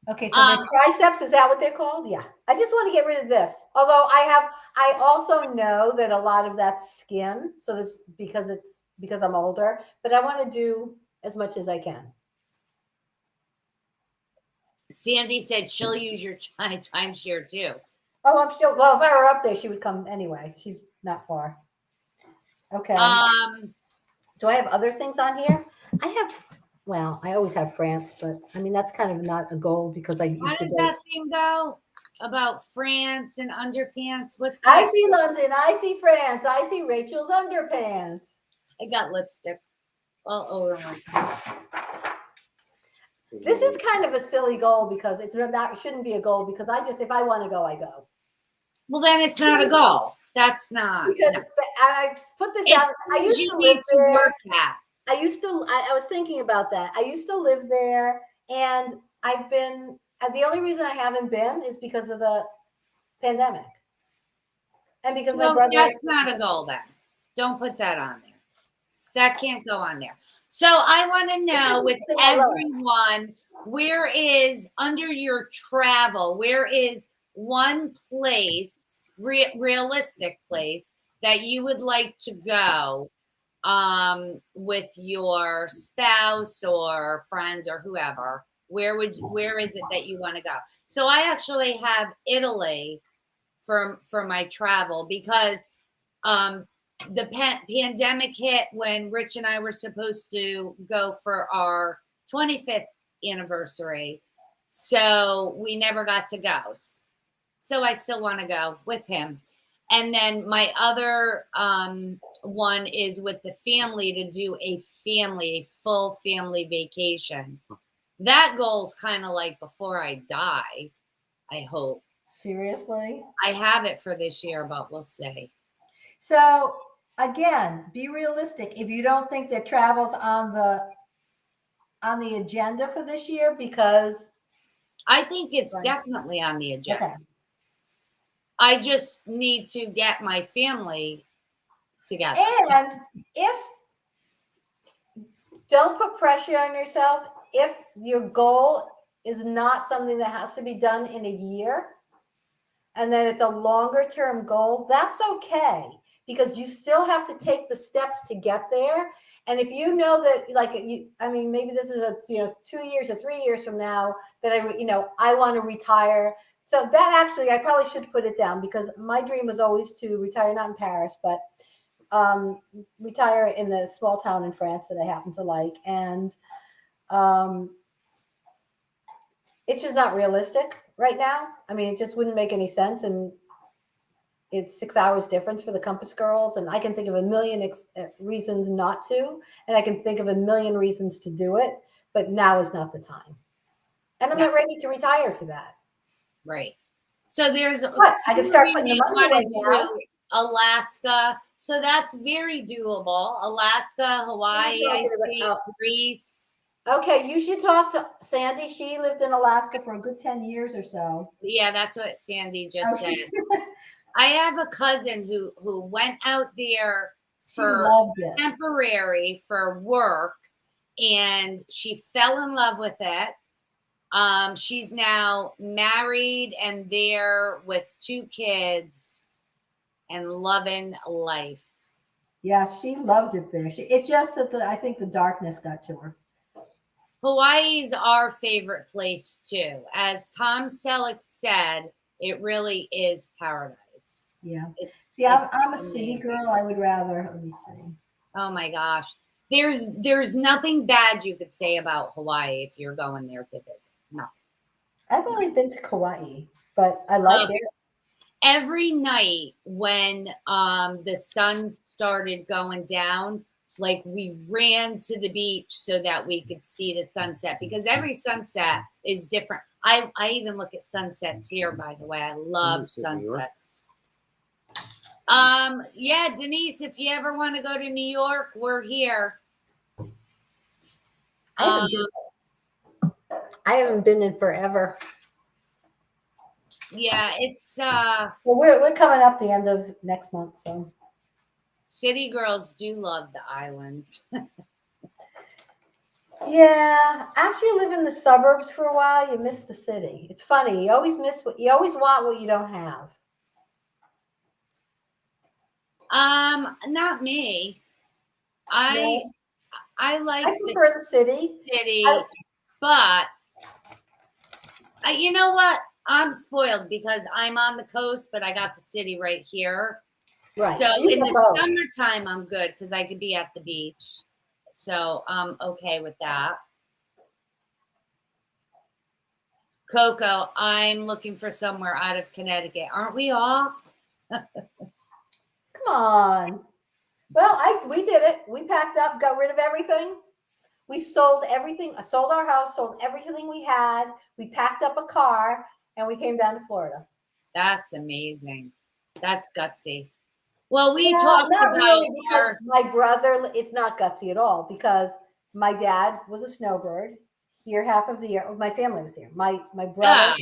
[SPEAKER 1] Okay, so the triceps, is that what they're called? Yeah. I just want to get rid of this. Although I also know that a lot of that's skin. So this because I'm older, but I want to do as much as I can.
[SPEAKER 2] Sandy said she'll use your timeshare too.
[SPEAKER 1] Oh, I'm still, well, if I were up there, she would come anyway. She's not far. Okay. Do I have other things on here? I always have France, but I mean, that's kind of not a goal because I used
[SPEAKER 2] How
[SPEAKER 1] to
[SPEAKER 2] does
[SPEAKER 1] go.
[SPEAKER 2] that thing go about France and underpants? What's that?
[SPEAKER 1] I see London. I see France. I see Rachel's underpants.
[SPEAKER 2] I got lipstick all over my.
[SPEAKER 1] This is kind of a silly goal because it shouldn't be a goal because if I want to go, I go.
[SPEAKER 2] Well, then it's not a goal. That's not.
[SPEAKER 1] Because I put this out. I used to live there.
[SPEAKER 2] Work at.
[SPEAKER 1] I was thinking about that. I used to live there and the only reason I haven't been is because of the pandemic. And because my brother.
[SPEAKER 2] That's not a goal then. Don't put that on there. That can't go on there. So I want to know with everyone, where is under your travel, where is one place, realistic place that you would like to go with your spouse or friend or whoever? Where is it that you want to go? So I actually have Italy for my travel because the pandemic hit when Rich and I were supposed to go for our 25th anniversary. So we never got to go. So I still want to go with him. And then my other one is with the family to do a full family vacation. That goal's kind of like before I die, I hope.
[SPEAKER 1] Seriously?
[SPEAKER 2] I have it for this year, but we'll see.
[SPEAKER 1] So again, be realistic. If you don't think that travel's on the agenda for this year, because
[SPEAKER 2] I think it's
[SPEAKER 1] Right.
[SPEAKER 2] definitely on the agenda.
[SPEAKER 1] okay.
[SPEAKER 2] I just need to get my family together.
[SPEAKER 1] And if don't put pressure on yourself, if your goal is not something that has to be done in a year, and then it's a longer term goal, that's okay, because you still have to take the steps to get there. And if you know that, like, maybe this is 2 years or 3 years from now that I want to retire. So that actually, I probably should put it down, because my dream was always to retire, not in Paris, but retire in a small town in France that I happen to like. And it's just not realistic right now. I mean, it just wouldn't make any sense. And it's 6 hours difference for the Compass Girls. And I can think of a million reasons not to. And I can think of a million reasons to do it. But now is not the time. And I'm not ready to retire to that.
[SPEAKER 2] Right. So there's
[SPEAKER 1] I can start putting the money away now.
[SPEAKER 2] Alaska. So that's very doable. Alaska, Hawaii, I see, Greece.
[SPEAKER 1] Okay, you should talk to Sandy. She lived in Alaska for a good 10 years or so.
[SPEAKER 2] Yeah, that's what Sandy just said. I have a cousin who went out there for temporary for work, and she fell in love with it. She's now married and there with 2 kids and loving life.
[SPEAKER 1] Yeah, she loved it there. It's just that I think the darkness got to her.
[SPEAKER 2] Hawaii's our favorite place too. As Tom Selleck said, it really is paradise.
[SPEAKER 1] Yeah. I'm a city girl. I would rather, let me see.
[SPEAKER 2] Oh my gosh. There's nothing bad you could say about Hawaii if you're going there to visit. Nothing.
[SPEAKER 1] I've only been to Kauai, but I like it.
[SPEAKER 2] Every night when the sun started going down, like we ran to the beach so that we could see the sunset, because every sunset is different. I even look at sunsets here, by the way. I love sunsets. Yeah, Denise, if you ever want to go to New York, we're here.
[SPEAKER 1] I haven't been in forever.
[SPEAKER 2] Yeah, it's
[SPEAKER 1] well, we're coming up the end of next month, so
[SPEAKER 2] city girls do love the islands.
[SPEAKER 1] Yeah, after you live in the suburbs for a while, you miss the city. It's funny. You always want what you don't have.
[SPEAKER 2] Not me. I
[SPEAKER 1] prefer the city.
[SPEAKER 2] But you know what? I'm spoiled because I'm on the coast, but I got the city right here.
[SPEAKER 1] Right.
[SPEAKER 2] So in the summertime, I'm good because I could be at the beach. So I'm okay with that. Coco, I'm looking for somewhere out of Connecticut. Aren't we all?
[SPEAKER 1] Come on. Well, we did it. We packed up, got rid of everything. We sold everything. I sold our house, sold everything we had. We packed up a car, and we came down to Florida.
[SPEAKER 2] That's amazing. That's gutsy. Well, we talked about
[SPEAKER 1] really, because my brother. It's not gutsy at all, because my dad was a snowbird here half of the year. My family was here. My brother.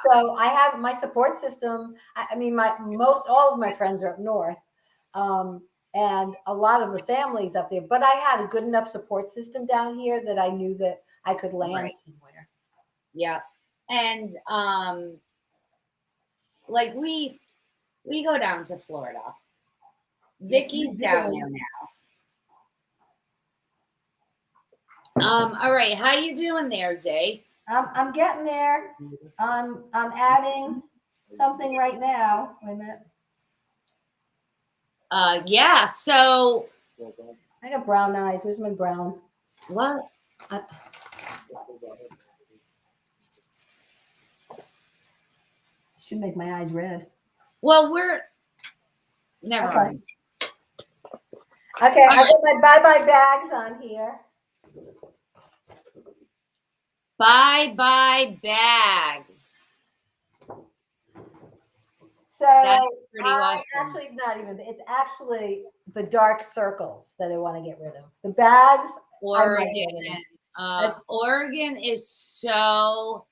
[SPEAKER 1] So I have my support system. I mean, all of my friends are up north. And a lot of the families up there, but I had a good enough support system down here that I knew that I could land somewhere.
[SPEAKER 2] Yeah. And like we go down to Florida. Vicky's down there now. All right, how you doing there, Zay?
[SPEAKER 1] I'm getting there. I'm adding something right now. Wait a minute.
[SPEAKER 2] Yeah, so
[SPEAKER 1] I got brown eyes. Where's my brown?
[SPEAKER 2] What?
[SPEAKER 1] Should make my eyes red.
[SPEAKER 2] Well, we're never
[SPEAKER 1] Okay.
[SPEAKER 2] mind.
[SPEAKER 1] Okay,
[SPEAKER 2] All
[SPEAKER 1] I got my bye-bye bags on here.
[SPEAKER 2] Bye bags.
[SPEAKER 1] So
[SPEAKER 2] That is pretty
[SPEAKER 1] I
[SPEAKER 2] awesome.
[SPEAKER 1] actually, it's not even, it's actually the dark circles that I want to get rid of. The bags, I might get rid of.
[SPEAKER 2] Oregon is so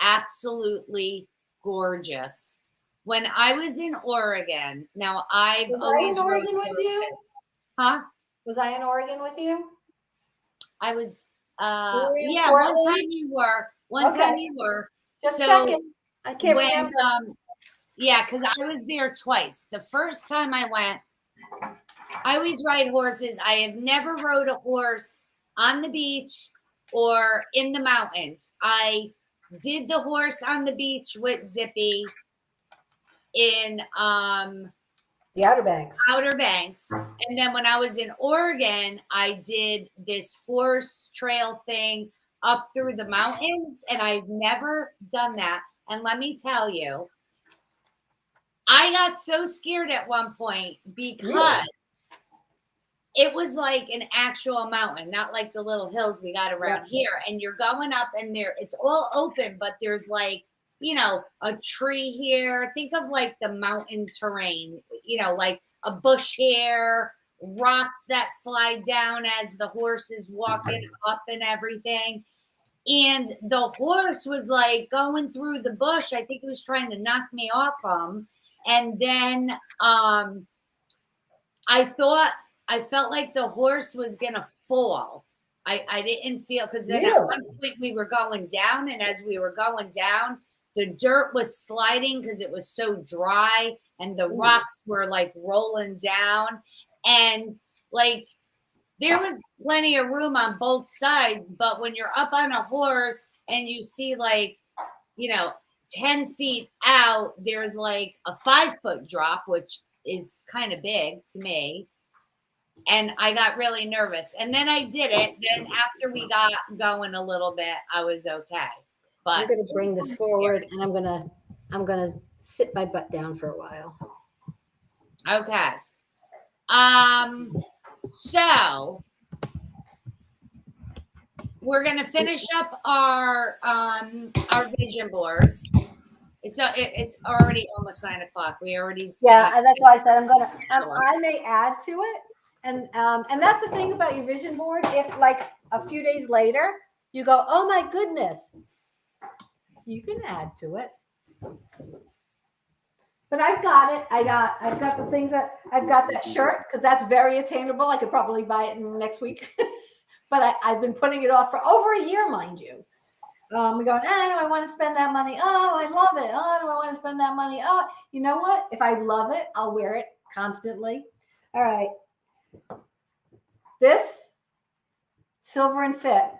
[SPEAKER 2] absolutely gorgeous. When I was in Oregon, now I've
[SPEAKER 1] Was I
[SPEAKER 2] always
[SPEAKER 1] in
[SPEAKER 2] rode
[SPEAKER 1] Oregon with you?
[SPEAKER 2] horses. Huh?
[SPEAKER 1] Was I in Oregon with you?
[SPEAKER 2] I was
[SPEAKER 1] Were we in
[SPEAKER 2] yeah, one
[SPEAKER 1] Portland?
[SPEAKER 2] time you were. One
[SPEAKER 1] Okay.
[SPEAKER 2] time you were.
[SPEAKER 1] Just
[SPEAKER 2] So
[SPEAKER 1] checking. I can't
[SPEAKER 2] when
[SPEAKER 1] remember.
[SPEAKER 2] yeah, because I was there twice. The first time I went, I always ride horses. I have never rode a horse on the beach or in the mountains. I did the horse on the beach with Zippy in
[SPEAKER 1] The Outer Banks.
[SPEAKER 2] Outer Banks. And then when I was in Oregon, I did this horse trail thing up through the mountains, and I've never done that. And let me tell you, I got so scared at one point because
[SPEAKER 1] Really?
[SPEAKER 2] it was like an actual mountain, not like the little hills we got around here. And you're going up, and it's all open, but there's like, a tree here. Think of like the mountain terrain, like a bush here, rocks that slide down as the horse is walking up and everything. And the horse was like going through the bush. I think it was trying to knock me off him. And then I felt like the horse was gonna fall. I didn't feel, because then at one point we were going down, and as we were going down, the dirt was sliding because it was so dry, and the rocks were like rolling down, and like there was plenty of room on both sides. But when you're up on a horse and you see like 10 feet out, there's like a 5-foot drop, which is kind of big to me. And I got really nervous. And then I did it. Then after we got going a little bit, I was okay. But
[SPEAKER 1] I'm going to bring this forward, and I'm gonna sit my butt down for a while.
[SPEAKER 2] Okay. So we're gonna finish up our vision boards. It's already almost 9 o'clock. We already
[SPEAKER 1] and that's why I said I'm gonna. I may add to it, and that's the thing about your vision board. If like a few days later you go, oh my goodness, you can add to it. But I've got it. I've got the things I've got that shirt because that's very attainable. I could probably buy it next week, but I've been putting it off for over a year, mind you. We're going, do I want to spend that money? Oh, I love it. Oh, do I want to spend that money? Oh, you know what? If I love it, I'll wear it constantly. All right. This Silver and Fit.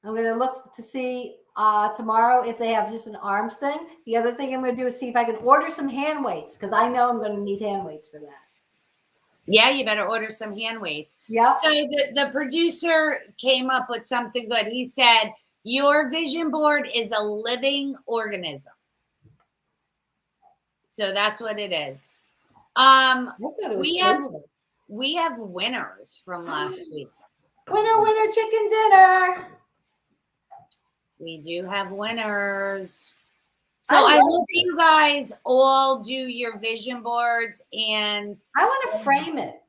[SPEAKER 1] I'm going to look to see tomorrow if they have just an arms thing. The other thing I'm going to do is see if I can order some hand weights because I know I'm going to need hand weights for that.
[SPEAKER 2] Yeah, you better order some hand weights.
[SPEAKER 1] Yeah.
[SPEAKER 2] So the producer came up with something good. He said, your vision board is a living organism. So that's what it is. We have winners from last week.
[SPEAKER 1] Winner, chicken dinner.
[SPEAKER 2] We do have winners. So I hope you guys all do your vision boards, and
[SPEAKER 1] I want to frame it.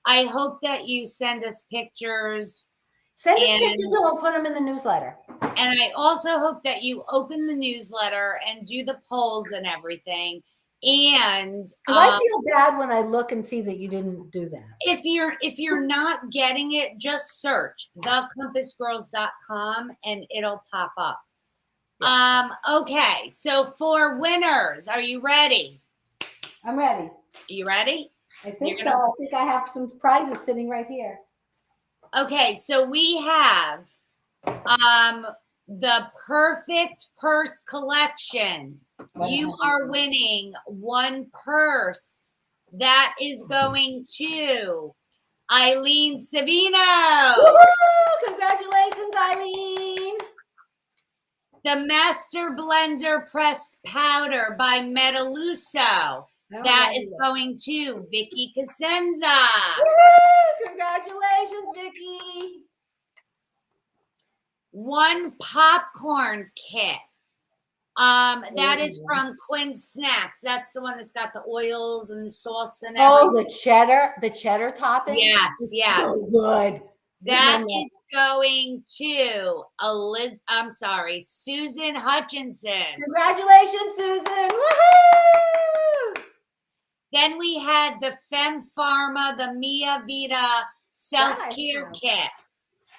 [SPEAKER 2] I hope that you send us pictures.
[SPEAKER 1] Send us pictures and we'll put them in the newsletter.
[SPEAKER 2] And I also hope that you open the newsletter and do the polls and everything. And
[SPEAKER 1] I feel bad when I look and see that you didn't do that.
[SPEAKER 2] If you're not getting it, just search thecompassgirls.com and it'll pop up. Okay, so for winners, are you ready?
[SPEAKER 1] I'm ready.
[SPEAKER 2] Are you ready?
[SPEAKER 1] I think so. I think I have some prizes sitting right here.
[SPEAKER 2] Okay, so we have the Perfect Purse Collection. You are winning one purse. That is going to Eileen Savino.
[SPEAKER 1] Woo-hoo! Congratulations, Eileen.
[SPEAKER 2] The Master Blender Pressed Powder by Metaluso. That is going to Vicky Cosenza.
[SPEAKER 1] Woo! Congratulations, Vicky.
[SPEAKER 2] One popcorn kit. That is from Quinn Snacks. That's the one that's got the oils and the salts and everything.
[SPEAKER 1] Oh, the cheddar topping.
[SPEAKER 2] Yes, yes.
[SPEAKER 1] So good.
[SPEAKER 2] That is going to Susan Hutchinson.
[SPEAKER 1] Congratulations, Susan. Woohoo!
[SPEAKER 2] Then we had the Femme Pharma, the Mia Vita self-care kit.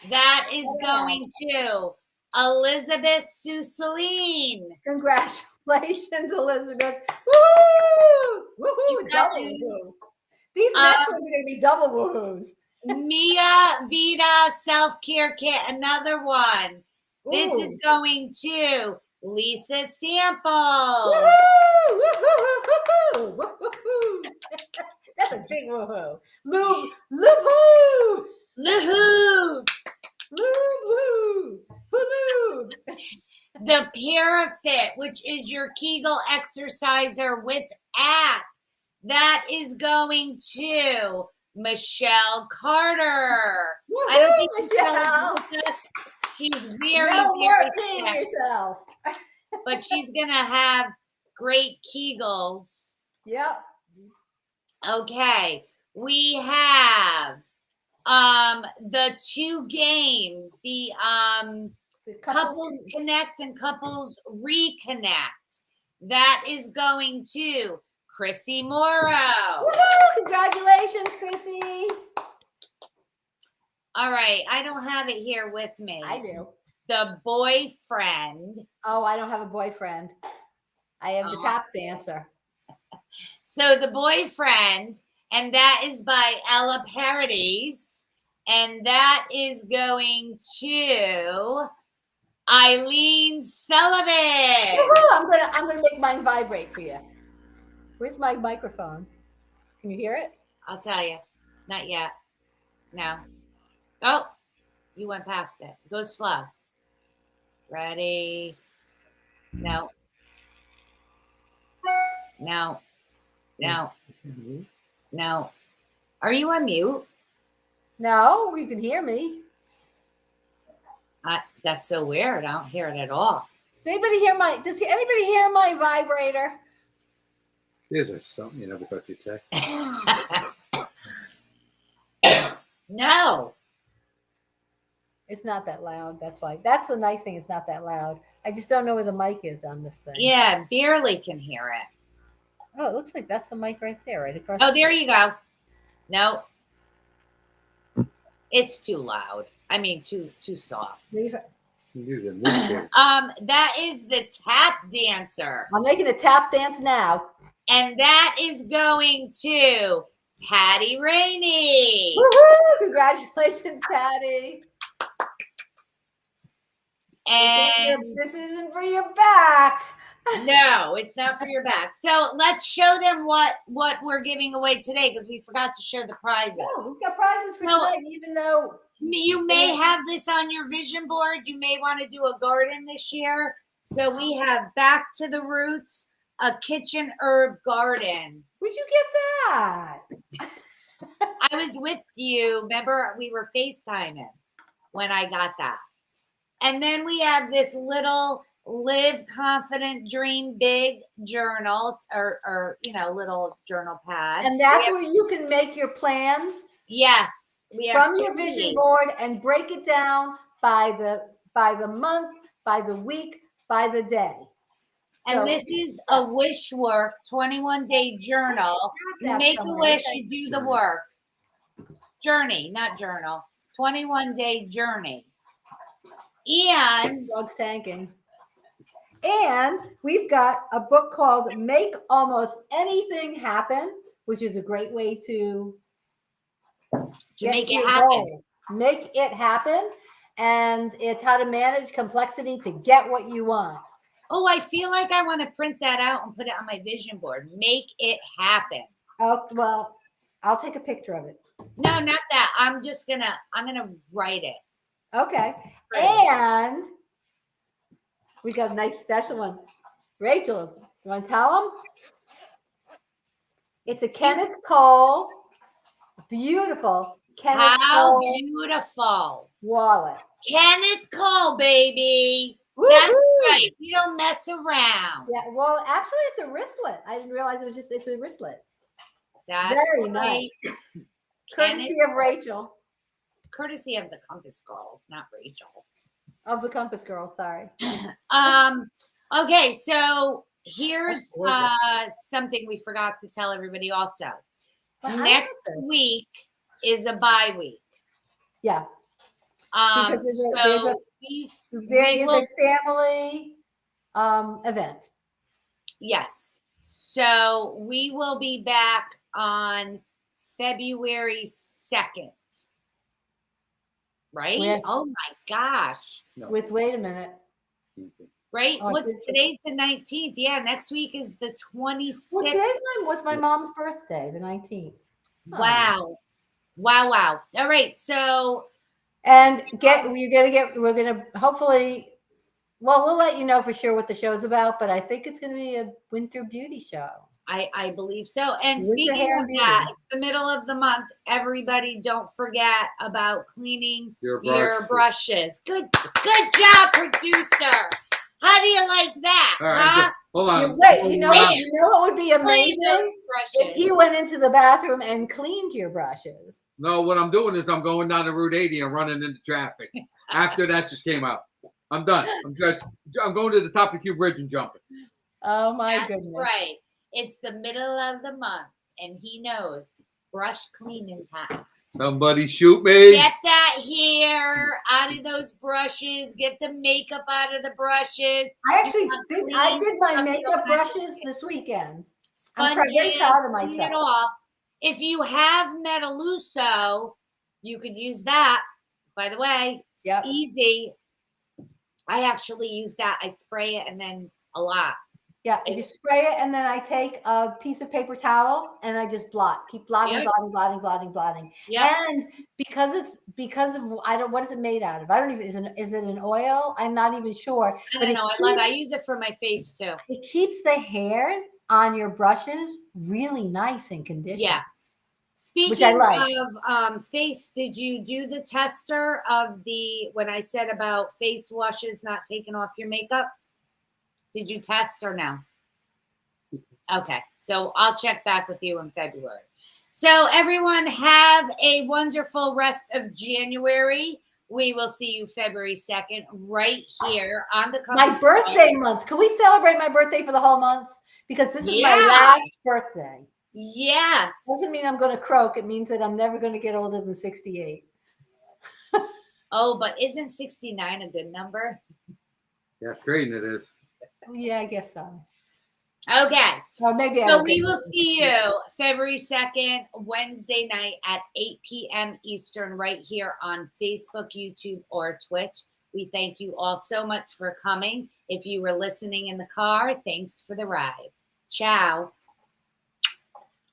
[SPEAKER 2] That is going to Elizabeth Susaline.
[SPEAKER 1] Congratulations, Elizabeth. Woohoo! Woohoo! Double woohoo. These next ones are going to be double woohoos.
[SPEAKER 2] Mia Vita self-care kit, another one. Ooh. This is going to Lisa Sample.
[SPEAKER 1] Woohoo! Woohoo! Woohoo! That's a big woohoo. Loohoo!
[SPEAKER 2] Loohoo!
[SPEAKER 1] Loohoo! Loohoo!
[SPEAKER 2] The Parafit, which is your Kegel exerciser with app, that is going to Michelle Carter.
[SPEAKER 1] Woo-hoo,
[SPEAKER 2] I don't think
[SPEAKER 1] Michelle.
[SPEAKER 2] She's very,
[SPEAKER 1] very
[SPEAKER 2] sick,
[SPEAKER 1] yourself.
[SPEAKER 2] but she's gonna have great Kegels.
[SPEAKER 1] Yep.
[SPEAKER 2] Okay, we have the two games, the Couples Connect and Couples Reconnect. That is going to Chrissy Morrow.
[SPEAKER 1] Woo-hoo! Congratulations, Chrissy.
[SPEAKER 2] All right, I don't have it here with me.
[SPEAKER 1] I do.
[SPEAKER 2] The Boyfriend.
[SPEAKER 1] Oh, I don't have a boyfriend. I have the tap dancer.
[SPEAKER 2] So the Boyfriend, and that is by Ella Parodies, and that is going to Eileen Sullivan.
[SPEAKER 1] Woo-hoo! I'm gonna make mine vibrate for you. Where's my microphone? Can you hear it?
[SPEAKER 2] I'll tell you. Not yet. No. Oh, you went past it. Go slow. Ready? No. No. No. No. Are you on mute?
[SPEAKER 1] No, you can hear me.
[SPEAKER 2] That's so weird. I don't hear it at all.
[SPEAKER 1] Does anybody hear my vibrator?
[SPEAKER 3] Is there something you never thought you'd say?
[SPEAKER 2] No.
[SPEAKER 1] It's not that loud. That's why. That's the nice thing. It's not that loud. I just don't know where the mic is on this thing.
[SPEAKER 2] Yeah, barely can hear it.
[SPEAKER 1] Oh, it looks like that's the mic right there, right across.
[SPEAKER 2] Oh, there you go. No. It's too loud. I mean, too soft.
[SPEAKER 1] That
[SPEAKER 2] is the Tap Dancer.
[SPEAKER 1] I'm making a tap dance now.
[SPEAKER 2] And that is going to Patty Rainey.
[SPEAKER 1] Woohoo! Congratulations, Patty.
[SPEAKER 2] And
[SPEAKER 1] this isn't for your back.
[SPEAKER 2] No, it's not for your back. So let's show them what we're giving away today, because we forgot to show the prizes.
[SPEAKER 1] Oh, we've got prizes for tonight, even though
[SPEAKER 2] you may have this on your vision board. You may want to do a garden this year. So we have Back to the Roots, a kitchen herb garden.
[SPEAKER 1] Where'd you get that?
[SPEAKER 2] I was with you. Remember, we were FaceTiming when I got that. And then we have this little Live Confident, Dream Big journal, or little journal pad.
[SPEAKER 1] And that's where you can make your plans.
[SPEAKER 2] Yes.
[SPEAKER 1] From your vision board and break it down by the month, by the week, by the day.
[SPEAKER 2] And this is a wish work 21-day journal. You make a wish, you do the work. Journey, not journal. 21-day journey. And
[SPEAKER 1] dog's tanking. And we've got a book called Make Almost Anything Happen, which is a great way to
[SPEAKER 2] make it happen.
[SPEAKER 1] Make it happen. And it's how to manage complexity to get what you want.
[SPEAKER 2] Oh, I feel like I want to print that out and put it on my vision board. Make it happen.
[SPEAKER 1] Oh, well, I'll take a picture of it.
[SPEAKER 2] No, not that. I'm gonna write it.
[SPEAKER 1] Okay. And We got a nice special one. Rachel, you want to tell them? It's a Kenneth Cole, beautiful Kenneth
[SPEAKER 2] How
[SPEAKER 1] Cole
[SPEAKER 2] beautiful.
[SPEAKER 1] wallet.
[SPEAKER 2] Kenneth Cole, baby.
[SPEAKER 1] Woo-hoo!
[SPEAKER 2] That's right. You don't mess around.
[SPEAKER 1] Yeah, well, actually, it's a wristlet. I didn't realize it's a wristlet.
[SPEAKER 2] That's
[SPEAKER 1] Very
[SPEAKER 2] right.
[SPEAKER 1] nice. Courtesy of Rachel.
[SPEAKER 2] Courtesy of the Compass Girls, not Rachel.
[SPEAKER 1] Of the Compass Girls, sorry.
[SPEAKER 2] Okay, so here's
[SPEAKER 1] That's gorgeous.
[SPEAKER 2] something we forgot to tell everybody also.
[SPEAKER 1] Well,
[SPEAKER 2] Next week is a bye week.
[SPEAKER 1] Yeah.
[SPEAKER 2] So
[SPEAKER 1] there is a family event.
[SPEAKER 2] Yes. So we will be back on February 2nd. Right? Oh my gosh.
[SPEAKER 3] No.
[SPEAKER 1] Wait a minute.
[SPEAKER 2] Right? Today's the 19th. Yeah, next week is the 26th.
[SPEAKER 1] What's my mom's birthday? The 19th.
[SPEAKER 2] Wow. Wow. All right. So
[SPEAKER 1] and we're gonna hopefully, well, we'll let you know for sure what the show's about, but I think it's gonna be a winter beauty show.
[SPEAKER 2] I believe so. And
[SPEAKER 1] winter
[SPEAKER 2] speaking of that, it's the middle of the month. Everybody, don't forget about cleaning your brushes. Good job, producer. How do you like that?
[SPEAKER 3] All right, hold on.
[SPEAKER 1] Wait, you know what would be amazing? If he went into the bathroom and cleaned your brushes.
[SPEAKER 3] No, what I'm doing is I'm going down to Route 80 and running into traffic. After that just came out. I'm done. I'm going to the top of Q Bridge and jumping.
[SPEAKER 1] Oh my goodness.
[SPEAKER 2] Right. It's the middle of the month, and he knows brush cleaning time.
[SPEAKER 3] Somebody shoot me.
[SPEAKER 2] Get that hair out of those brushes. Get the makeup out of the brushes.
[SPEAKER 1] I did my makeup brushes this weekend.
[SPEAKER 2] Sponges,
[SPEAKER 1] I'm very proud of myself.
[SPEAKER 2] Clean it all. If you have Metaluso, you could use that. By the way, it's easy. I actually use that. I spray it and then a lot.
[SPEAKER 1] Yeah, you spray it, and then I take a piece of paper towel and I just keep blotting.
[SPEAKER 2] Yep.
[SPEAKER 1] And because of what is it made out of? I don't even, is it an oil? I'm not even sure.
[SPEAKER 2] I don't know. I use it for my face too.
[SPEAKER 1] It keeps the hairs on your brushes really nice and conditioned.
[SPEAKER 2] Yes. Speaking of face, did you do the tester of when I said about face washes not taking off your makeup? Did you test or no? Okay, so I'll check back with you in February. So everyone have a wonderful rest of January. We will see you February 2nd right here on the
[SPEAKER 1] My birthday month. Can we celebrate my birthday for the whole month? Because this is my last birthday.
[SPEAKER 2] Yes.
[SPEAKER 1] Doesn't mean I'm going to croak. It means that I'm never going to get older than 68.
[SPEAKER 2] Oh, but isn't 69 a good number?
[SPEAKER 3] Yeah, straighten it is.
[SPEAKER 1] Yeah, I guess so.
[SPEAKER 2] Okay.
[SPEAKER 1] Well, maybe
[SPEAKER 2] so we will see you February 2nd, Wednesday night at 8 p.m. Eastern, right here on Facebook, YouTube, or Twitch. We thank you all so much for coming. If you were listening in the car, thanks for the ride. Ciao.